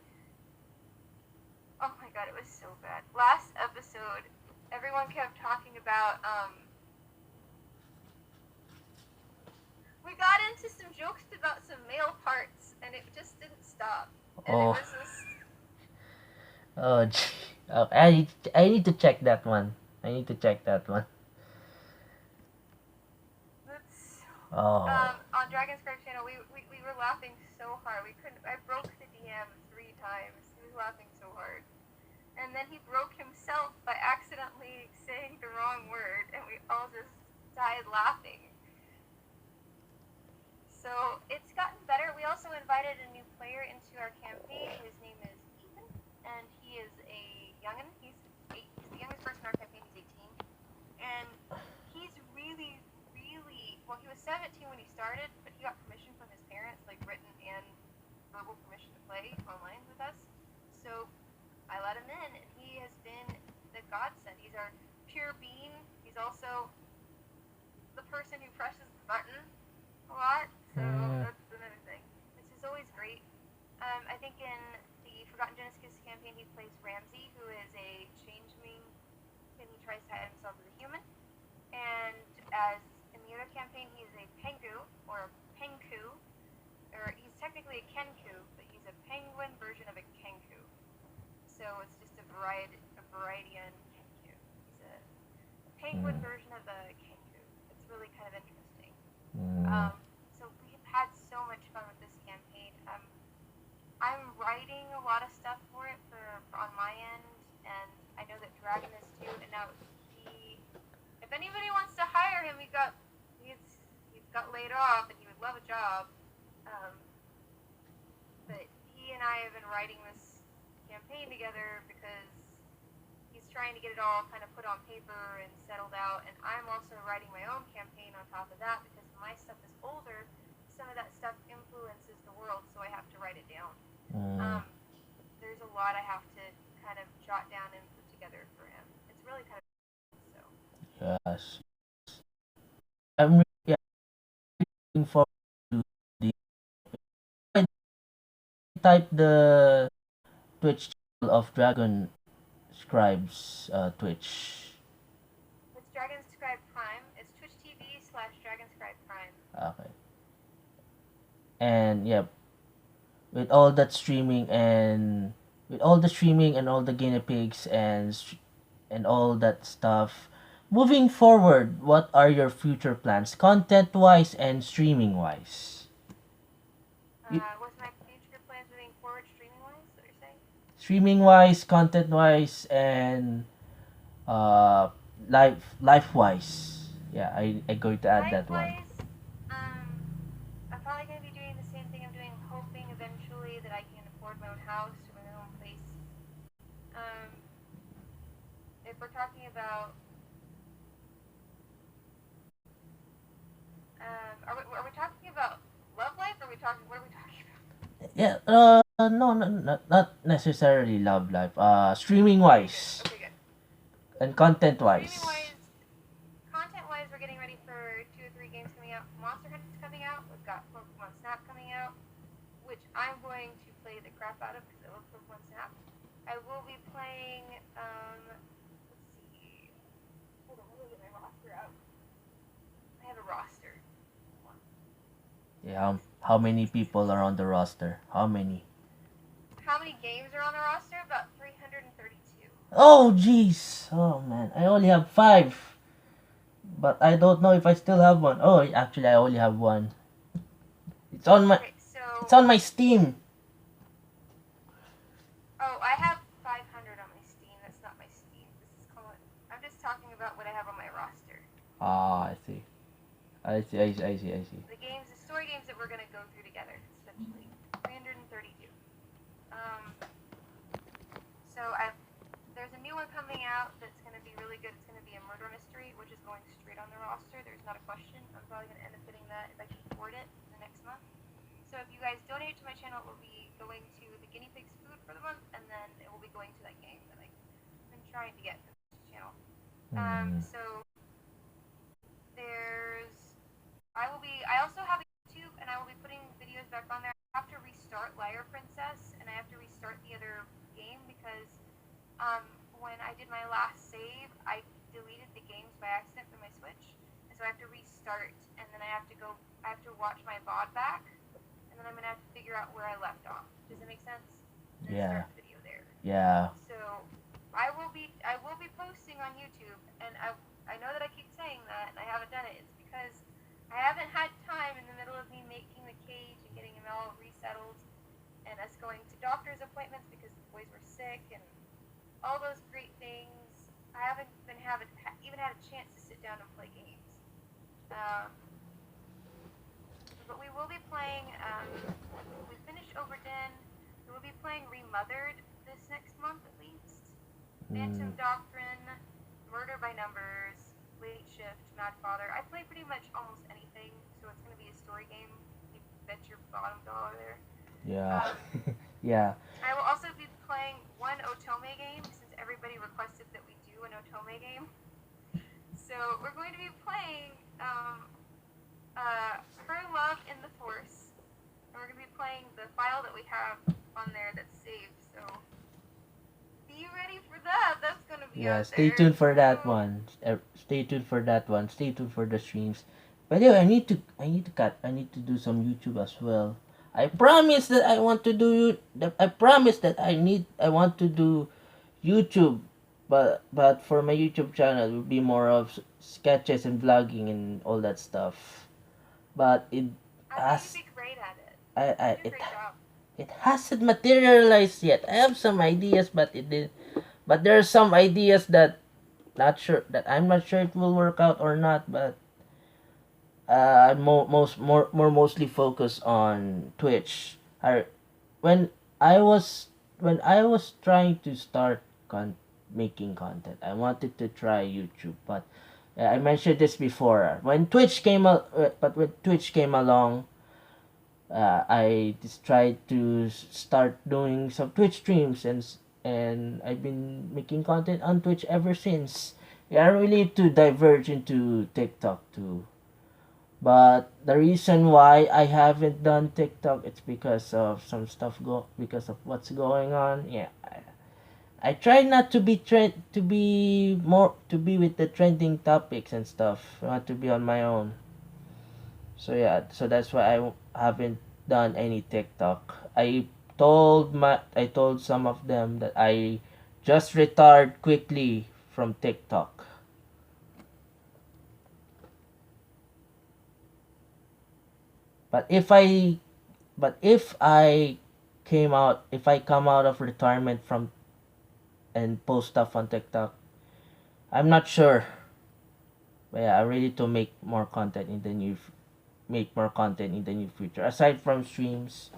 oh my god, it was so bad. Last episode, everyone kept talking about, we got into some jokes about some male parts, and it just didn't stop. And it was just... Oh, gee. Oh, I need to check that one. On Dragonscribe channel, we were laughing so hard. I broke the DM 3 times. He was laughing so hard. And then he broke himself by accidentally saying the wrong word, and we all just died laughing. So it's gotten better. We also invited a new player into our campaign. His name is Ethan, and he is a youngin'. He's the youngest person in our campaign. He's 18, and he's really, really well. He was 17 when he started, but he got permission from his parents, like written and verbal permission to play online with us. So I let him in, and he has been the godsend. He's our pure bean. He's also the person who presses the button a lot. So that's another thing, which is always great. I think in the Forgotten Genesis campaign, he plays Ramsey, who is a changeling, and he tries to hide himself as a human. And as in the other campaign, he's a Pengu, or a Penku, or he's technically a Kenku, but he's a penguin version of a Kenku. So it's just a variety on Kenku. He's a penguin version of a Kenku. It's really kind of interesting. So we have had so much fun with this campaign. I'm writing a lot of stuff for it for on my end, and I know that Dragon is too. And now if anybody wants to hire him, he's got laid off, and he would love a job. But he and I have been writing this campaign together because he's trying to get it all kind of put on paper and settled out, and I'm also writing my own campaign on top of that because my stuff is older, some of that stuff influences the world, so I have to write it down. Mm. There's a lot I have to kind of jot down and put together for him. It's really kind of so. Yes. I'm yeah, looking forward to the type the Twitch channel of Dragon Scribes Twitch. It's Dragon Scribe Prime. It's Twitch TV/Dragon Scribe Prime. Okay. And yeah, with all that streaming and with all the streaming and all the guinea pigs and all that stuff, moving forward, what are your future plans, content wise and streaming wise? What's my future plans moving forward, streaming wise? What you're saying? Streaming wise, content wise, and uh, life wise. Yeah, I'm going to add that one. Life-wise, I'm probably going to be doing the same thing I'm doing, hoping eventually that I can afford my own house or my own place. If we're talking about, are we talking about love life? Or are we talking? What are we talking about? Yeah, no, not necessarily love life. Streaming wise Okay, good. and content Streaming wise. wise, content wise, we're getting ready for 2 or 3 games coming out. Monster Hunter's coming out. We've got Pokemon Snap coming out, which I'm going to play the crap out of because I love Pokemon Snap. I will be playing. Let's see. Hold on, let me get my roster out. I have a roster. Yeah, how many people are on the roster? How many? How many games are on the roster? About 332. Oh, jeez. Oh, man. I only have 5. But I don't know if I still have one. Oh, actually, I only have one. It's on my. Okay, so. It's on my Steam. Oh, I have 500 on my Steam. That's not my Steam. This is called. I'm just talking about what I have on my roster. Ah, I see. I see. The games, the story games that we're gonna go through together, essentially. 332. So there's a new one coming out that's gonna be really good. It's gonna be a murder mystery, which is going straight on the roster. There's not a question. I'm probably gonna end up getting that if I can afford it in the next month. So if you guys donate to my channel, it will be going to the guinea pig's food for the month, and then it will be going to that game that I've been trying to get for this channel. So I also have a YouTube, and I will be putting videos back on there. I have to restart Liar Princess, and I have to restart the other game because when I did my last save, I deleted the games by accident from my Switch, and so I have to restart, and then I have to watch my VOD back, and then I'm gonna have to figure out where I left off. Does that make sense? And Yeah. start the video there. Yeah. So I will be posting on YouTube, and I know that I keep saying that, and I haven't done it. It's because I haven't had time in the middle of me making the cage and getting him all resettled, and us going to doctor's appointments because the boys were sick, and all those great things. I haven't even had a chance to sit down and play games. But we will be playing. We finished Overdin. We will be playing Remothered this next month at least. Phantom Doctrine, Murder by Numbers, Late Shift, Mad Father. I play pretty much almost anything, so it's going to be a story game. You bet your bottom dollar there. Yeah. Yeah. I will also be playing one Otome game, since everybody requested that we do an Otome game. So we're going to be playing Her Love in the Force. And we're going to be playing the file that we have on there that's saved, so be ready for that. That's going to be Yeah, out stay there. tuned for that one. Stay tuned for that one. Stay tuned for the streams. By the way, I need to do some YouTube as well. I promise that I want to do I promise that I want to do YouTube, but for my YouTube channel it will be more of sketches and vlogging and all that stuff. But it I has think you'd be great at it. I You do a great job. it hasn't materialized yet. I have some ideas, but it did. But there are some ideas that I'm not sure it will work out or not. But I'm mostly focused on Twitch. When I was when I was trying to start making content, I wanted to try YouTube, but I mentioned this before. When Twitch came along, I just tried to start doing some Twitch streams, and I've been making content on Twitch ever since. Yeah, I really to diverge into TikTok too. But the reason why I haven't done TikTok, it's because of some stuff because of what's going on. Yeah, I try not to be to be with the trending topics and stuff. I want to be on my own. So yeah, so that's why I haven't done any TikTok. I told some of them that I just retired quickly from TikTok. But if I if I come out of retirement from and post stuff on TikTok, I'm not sure. But yeah, I'm ready to make more content in the new future. Aside from streams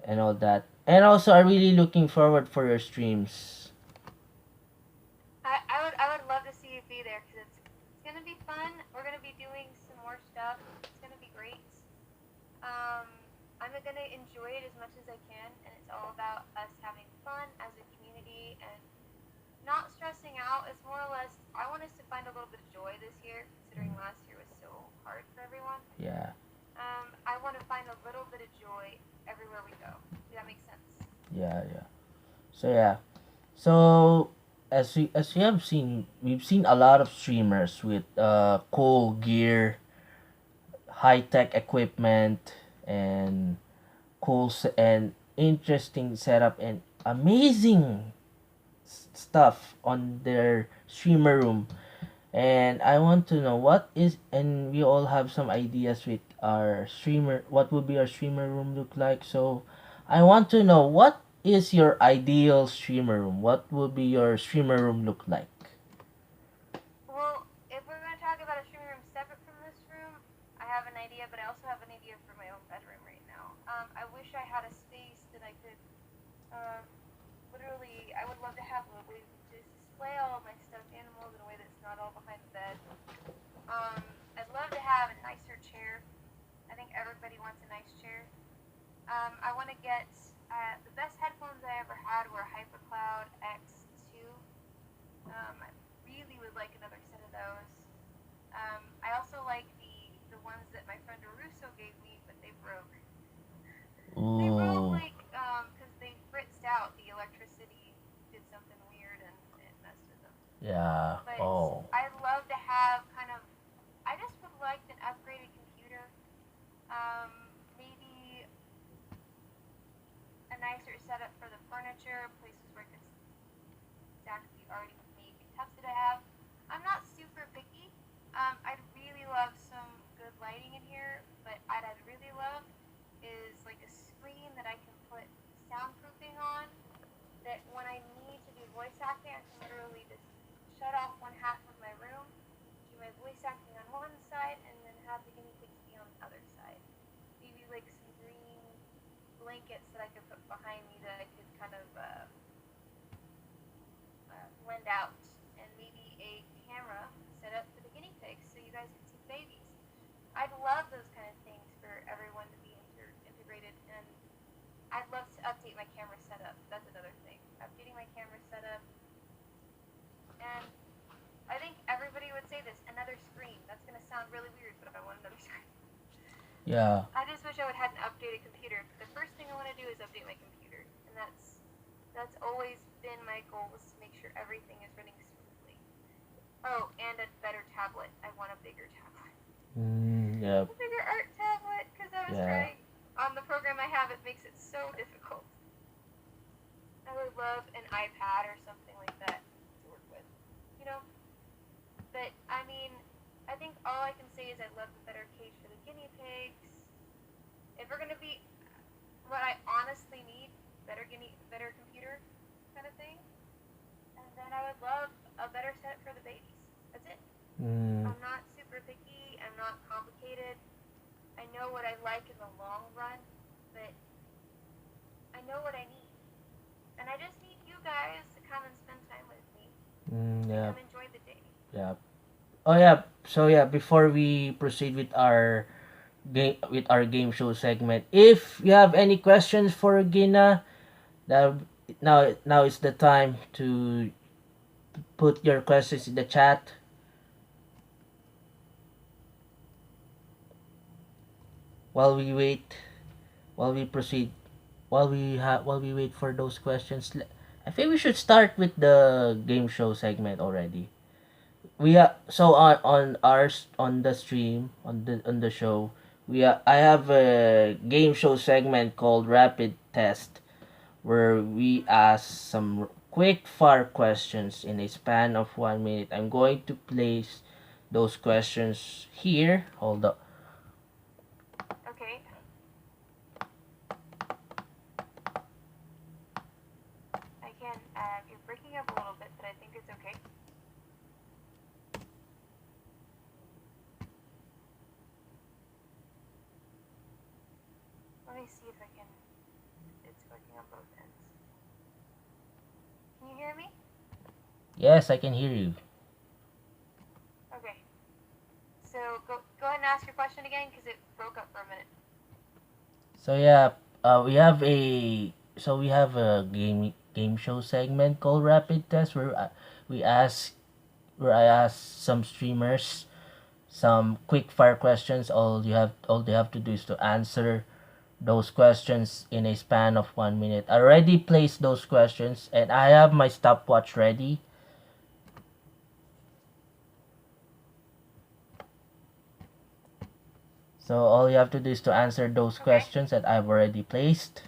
and all that. And also I'm really looking forward for your streams. I would love to see you be there because it's gonna be fun. We're gonna be doing some more stuff. It's gonna be great. Um, I'm gonna enjoy it as much as I can, and it's all about us having fun as a community and not stressing out. It's more or less I want us to find a little bit of joy this year, considering last year was so hard for everyone. Yeah. I want to find a little bit of joy everywhere we go. Does that make sense? Yeah, yeah. So yeah. So as you have seen, we've seen a lot of streamers with cool gear, high tech equipment, and and interesting setup and amazing stuff on their streamer room. And I want to know and we all have some ideas with our streamer, what would be our streamer room look like. So I want to know, what is your ideal streamer room? What would be your streamer room look like? Well, if we're going to talk about a streaming room separate from this room, I have an idea, but I also have an idea for my own bedroom right now. I wish I had a space that I could, um, literally, I would love to have a way to display all of my stuffed animals in a way that's not all behind the bed. Um, I'd love to have a nicer chair. I think everybody wants a nice chair. I want to get the best headphones I ever had were HyperCloud X2. I really would like another set of those. I also like the ones that my friend Russo gave me, but they broke. They broke Ooh. like because they fritzed out. The electricity did something weird and it messed with them. Yeah. But Oh. I'd love to have kind of. I just would like an upgraded computer. Maybe a nicer setup for the furniture, places where I could stack the already made tubs that I have. I'm not super picky. I'd really love some good lighting in here, but I'd really love is like a screen that I can put soundproofing on. That when I need to do voice acting, I can literally just shut off one half of my room, do my voice acting on one side, and then have the guinea pigs be on the other side. Maybe like some green blankets that I could put behind me that I could kind of blend out, and maybe a camera set up for the guinea pigs so you guys can see the babies. I'd love those kind of things for everyone to be integrated, and I'd love to update my camera setup. That's another thing. Updating my camera setup, and I think everybody would say this: another screen. That's gonna sound really weird, but I want another screen. Yeah. I just wish I would have an updated computer. The first thing I want to do is update my computer, and that's always been my goal, is to make sure everything is running smoothly. Oh, and a better tablet. I want a bigger tablet. Yep. A bigger art tablet, because I was Yeah. trying on the program I have. It makes it so difficult. I would love an iPad or something like that to work with, you know. But I mean, I think all I can say is I'd love a better cage for the guinea pigs. If we're gonna be what I honestly need, better computer kind of thing. And then I would love a better set for the babies. That's it. Mm. I'm not super picky. I'm not complicated. I know what I like in the long run, but I know what I need. And I just need you guys to come and spend time with me. And Yeah. come enjoy the day. Yeah. Oh yeah. So yeah, before we proceed with our with our game show segment. If you have any questions for Gina, now is the time to put your questions in the chat. While we wait, while we proceed, while we wait for those questions, I think we should start with the game show segment already. We are so on the stream on the show. I have a game show segment called Rapid Test where we ask some quick fire questions in a span of 1 minute. I'm going to place those questions here. Hold up. Okay. I can. You're breaking up a little bit, but I think it's okay. Let me see if I can. It's working on both ends. Can you hear me? Yes, I can hear you. Okay. So go ahead and ask your question again because it broke up for a minute. So yeah, we have a game show segment called Rapid Test we ask where I ask some streamers some quick fire questions. All they have to do is to answer those questions in a span of 1 minute. I already placed those questions and I have my stopwatch ready. So all you have to do is to answer those questions that I've already placed.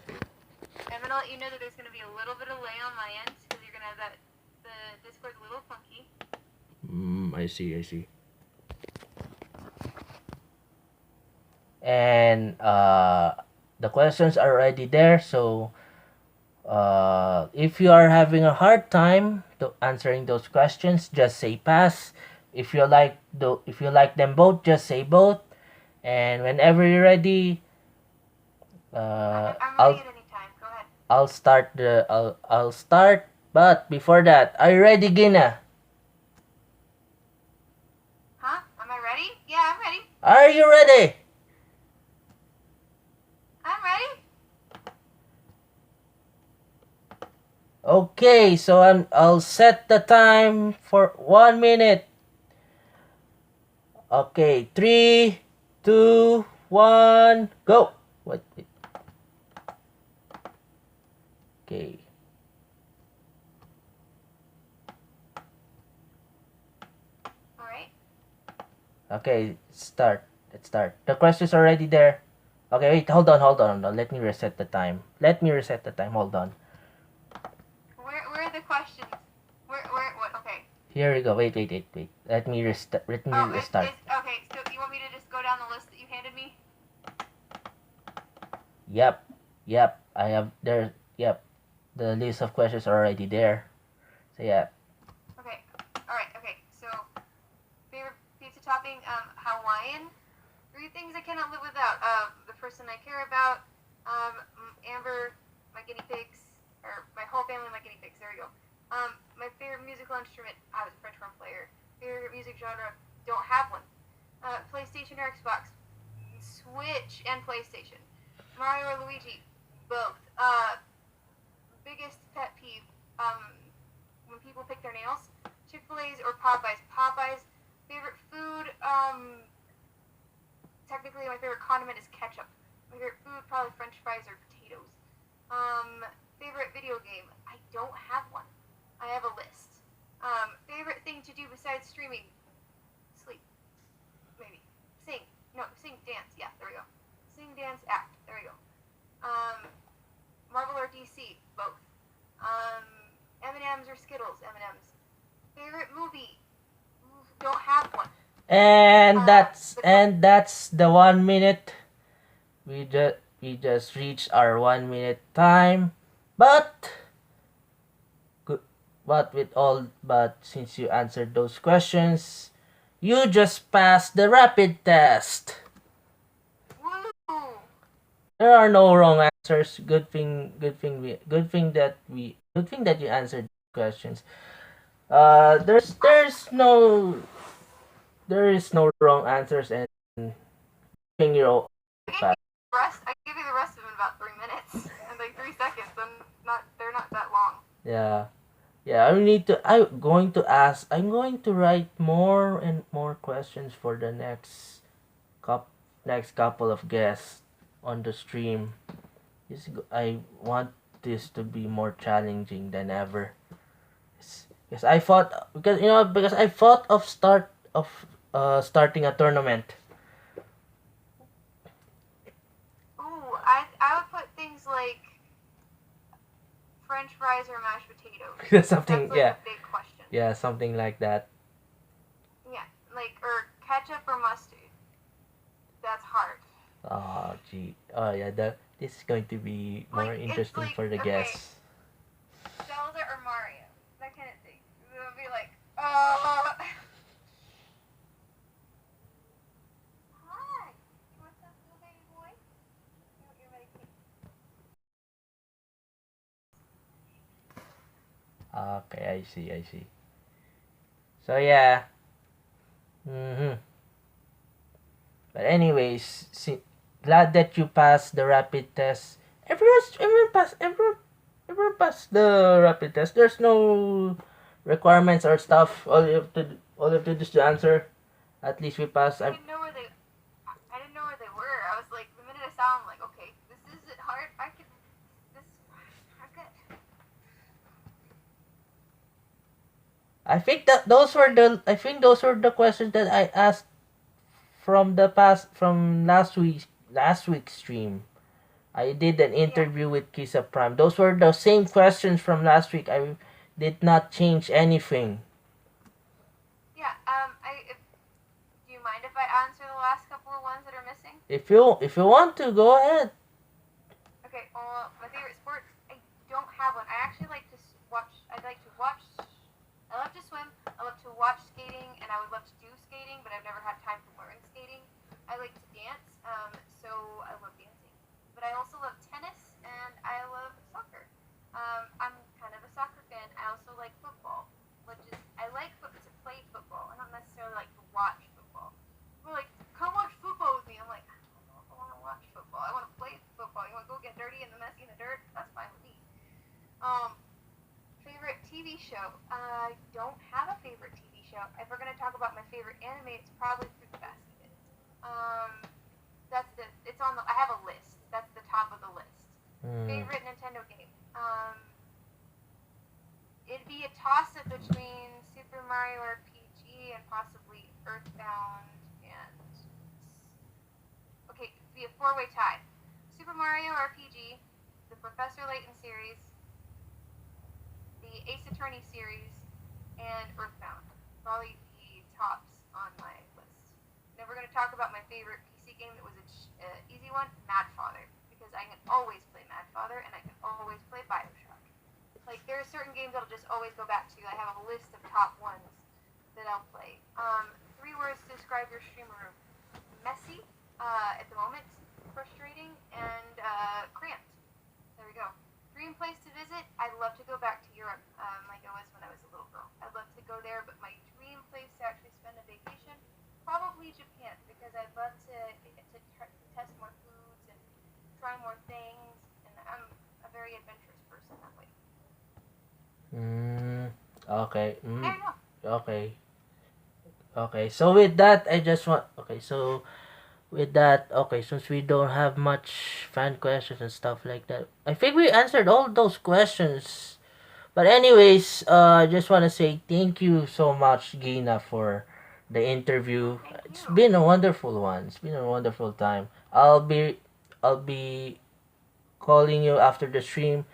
I'm gonna let you know that there's gonna be a little bit of delay on my end because you're gonna have the Discord's a little funky. I see. And the questions are already there. So if you are having a hard time to answering those questions, just say pass. If you like them both, just say both. And whenever you're ready, I'm ready at any time. Go ahead. I'll start. But before that, are you ready, Gina? Huh? Am I ready? Yeah, I'm ready. Are you ready? I'm ready. Okay, so I'll set the time for 1 minute. Okay, 3, 2, 1, go. What? Okay. All right. Okay, start. Let's start. The question's already there. Okay, wait, hold on. Let me reset the time. Hold on. Where are the questions? What? Okay. Here we go. Wait. Let me restart. Okay, so you want me to just go down the list that you handed me? Yep. I have there. Yep. The list of questions are already there. So yeah. Okay. All right. Okay. So, favorite pizza topping? Hawaiian. 3 things I cannot live without. The person I care about. Amber, my guinea pigs, or my whole family, my guinea pigs. There we go. My favorite musical instrument. I was a French horn player. Favorite music genre? Don't have one. PlayStation or Xbox? Switch and PlayStation. Mario or Luigi? Both. Biggest pet peeve? When people pick their nails? Chick-fil-A's or Popeyes? Popeyes. Favorite food? Technically my favorite condiment is ketchup. My favorite food, probably French fries or potatoes. Favorite video game? I don't have one. I have a list. Favorite thing to do besides streaming? Sleep. Maybe. Sing. No, sing, dance. Yeah, there we go. Sing, dance, act. There we go. Marvel or DC? Both. M&M's or Skittles? M&M's. Favorite movie? Don't have one. And that's the 1 minute. We just reached our 1 minute time. But since you answered those questions, you just passed the rapid test. Woo! There are no wrong answers. Good thing that you answered questions. There is no wrong answers, and Your I give you the rest of them in about 3 minutes and like 3 seconds. They're not that long. Yeah. Yeah, I'm going to write more and more questions for the next couple of guests on the stream. I want this to be more challenging than ever. Because I thought of starting a tournament. Ooh, I would put things like French fries or mashed potatoes. Something, That's like a big question. Yeah, something like that. Yeah, like or ketchup or mustard. That's hard. Oh, gee. Oh, yeah. This is going to be more Like interesting like for the guests. Zelda or Mario, that kind of thing. It would be like, oh. Hi. You want some little baby boy? You want your medication? Okay, I see. So yeah. But anyways, glad that you passed the rapid test. Everyone passed the rapid test. There's no requirements or stuff. All you have to do is to answer. At least we passed. I didn't know where they were. I was like, the minute I saw them, like, okay, this isn't hard. This is I'm good. I think those were the questions that I asked from last week's stream. I did an interview with Kisa Prime. Those were the same questions from last week. I did not change anything. Yeah. Do you mind if I answer the last couple of ones that are missing? If you want to, go ahead. Okay. Well, my favorite sport, I don't have one. I actually like to watch. I like to watch. I love to swim. I love to watch skating, and I would love to do skating, but I've never had time to learn skating. I like to dance, so I love dancing. But I also love tennis, and I love soccer. I'm kind of a soccer fan. I also like football, which is I like to play football. I don't necessarily like to watch football. People are like, come watch football with me. I'm like, I don't know if I want to watch football. I want to play football. You want to go get dirty and the messy in the dirt? That's fine with me. Favorite TV show? I don't have a favorite TV show. If we're gonna talk about my favorite anime, it's probably Fruit Basket. It's on the. I have a list. That's the top of the list. Favorite Nintendo game? It'd be a toss up between Super Mario RPG and possibly Earthbound and. Okay, it'd be a 4-way tie. Super Mario RPG, the Professor Layton series, the Ace Attorney series, and Earthbound. Probably the tops on my list. Now we're going to talk about my favorite PC game that was an easy one, Mad Father. Because I can always play Mad Father, and I can always play Bioshock. Like, there are certain games I'll just always go back to. I have a list of top ones that I'll play. 3 words to describe your streamer room. Messy, at the moment, frustrating, and cramped. There we go. Dream place to visit. I'd love to go back to Europe, like I was when I was a little girl. I'd love to go there, but my dream place to actually spend a vacation, probably Japan, because I'd love to get to test more foods and try more things, and I'm a very adventurous person that way. Okay. There you go. Okay. Okay. So with that, I just want. Okay. So with that, okay. Since we don't have much fan questions and stuff like that, I think we answered all those questions. But anyways, I just want to say thank you so much, Gina, for the interview. It's been a wonderful one. It's been a wonderful time. I'll be calling you after the stream.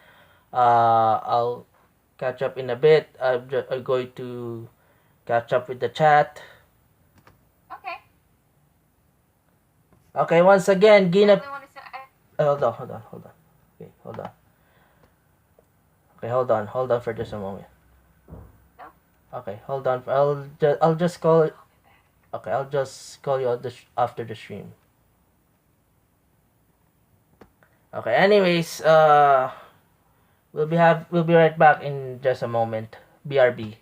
I'll catch up in a bit. I'm going to catch up with the chat. Okay. Okay, once again, Gina. Hold on. Okay, hold on. Okay, hold on for just a moment. No. Okay, hold on. I'll just call. Okay, I'll just call you after the stream. Okay. Anyways, we'll be right back in just a moment. BRB.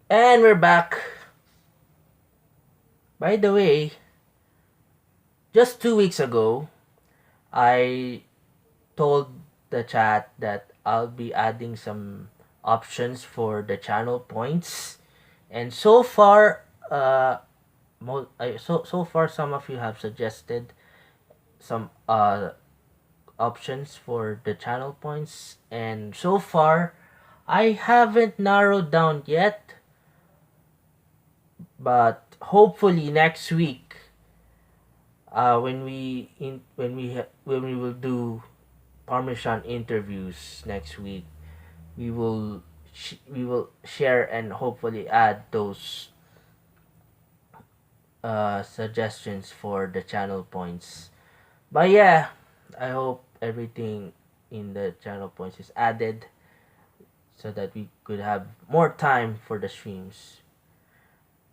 And we're back. By the way, just 2 weeks ago, I told the chat that I'll be adding some options for the channel points, and so far, so far some of you have suggested some options for the channel points, and so far I haven't narrowed down yet, but hopefully next week, when we will do Parmesan interviews next week, we will share and hopefully add those suggestions for the channel points. But yeah, I hope everything in the channel points is added so that we could have more time for the streams.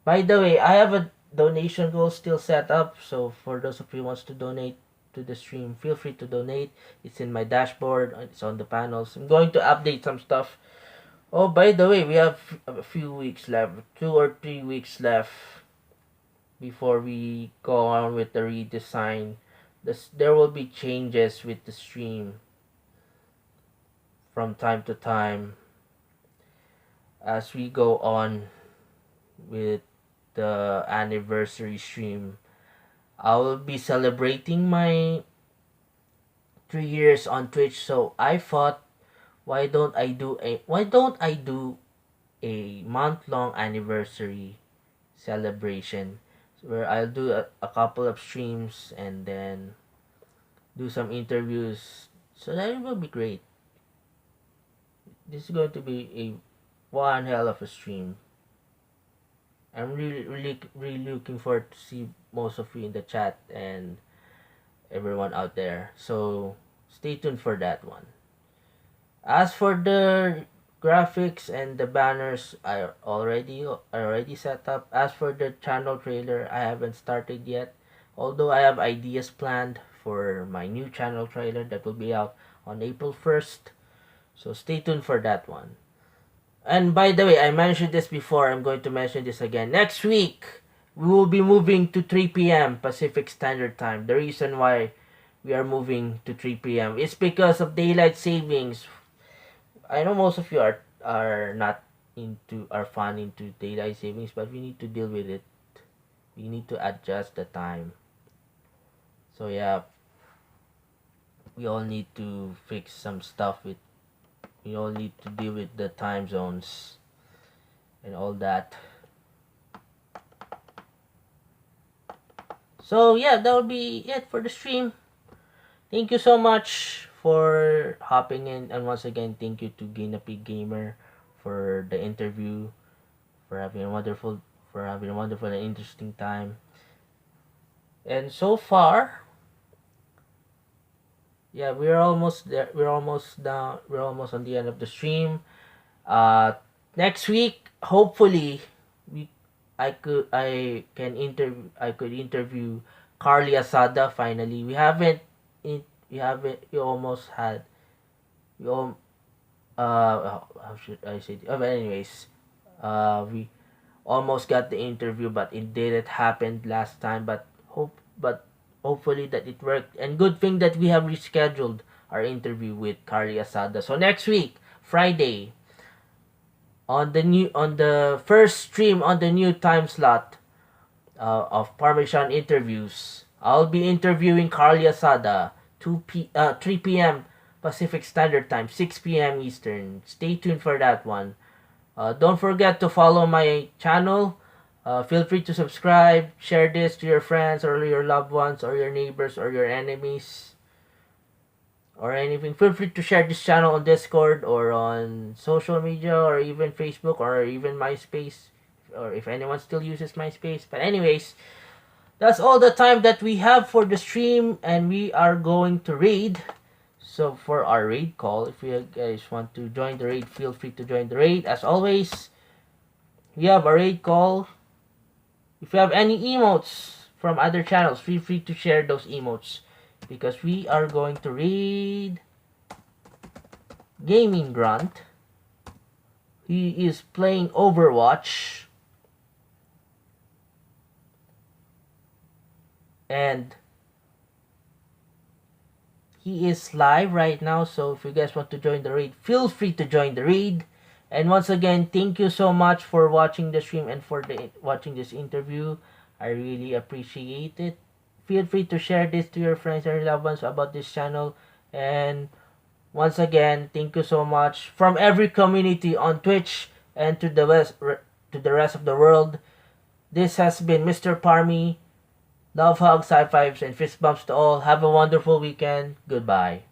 By the way, I have a donation goal still set up, so for those of you who wants to donate to the stream, feel free to donate. It's in my dashboard, it's on the panels. I'm going to update some stuff. Oh, by the way, we have a few weeks left, 2 or 3 weeks left before we go on with the redesign. There will be changes with the stream from time to time as we go on with the anniversary stream. I will be celebrating my 3 years on Twitch, so I thought, why don't I do a month-long anniversary celebration where I'll do a couple of streams and then do some interviews. So that will be great. This is going to be a one hell of a stream. I'm really looking forward to see most of you in the chat and everyone out there. So stay tuned for that one. As for the graphics and the banners, I already set up. As for the channel trailer, I haven't started yet. Although I have ideas planned for my new channel trailer that will be out on April 1st. So stay tuned for that one. And by the way, I mentioned this before, I'm going to mention this again. Next week, we will be moving to 3 p.m. Pacific Standard Time. The reason why we are moving to 3 p.m. is because of daylight savings. I know most of you are not fun into daylight savings, but we need to deal with it. We need to adjust the time. So yeah, we all need to fix some stuff with. We all need to deal with the time zones and all that. So yeah, that will be it for the stream. Thank you so much for hopping in, and once again, thank you to GuineaPigGamer for the interview, for having a wonderful and interesting time. And so far, yeah, we're almost there. We're almost down. We're almost on the end of the stream. Next week, hopefully, we I could interview Carly Asada finally. We haven't we almost had we all how should I say it? Oh, but anyways, we almost got the interview, but it didn't happen last time. But hopefully that it worked, and good thing that we have rescheduled our interview with Carly Asada. So next week, Friday, on the first stream on the new time slot of Parmesan interviews, I'll be interviewing Carly Asada, 3 p.m. Pacific Standard Time, 6 p.m. Eastern. Stay tuned for that one. Don't forget to follow my channel. Feel free to subscribe, share this to your friends or your loved ones or your neighbors or your enemies or anything. Feel free to share this channel on Discord or on social media or even Facebook or even MySpace, or if anyone still uses MySpace. But anyways, that's all the time that we have for the stream, and we are going to raid. So for our raid call, if you guys want to join the raid, feel free to join the raid. As always, we have a raid call. If you have any emotes from other channels, feel free to share those emotes, because we are going to raid Gaming Grunt He is playing Overwatch. And he is live right now, so if you guys want to join the raid, feel free to join the raid. And once again, thank you so much for watching the stream and for watching this interview. I really appreciate it. Feel free to share this to your friends and loved ones about this channel. And once again, thank you so much from every community on Twitch and to the rest of the world. This has been Mr. Parmy. Love hugs, high fives, and fist bumps to all. Have a wonderful weekend. Goodbye.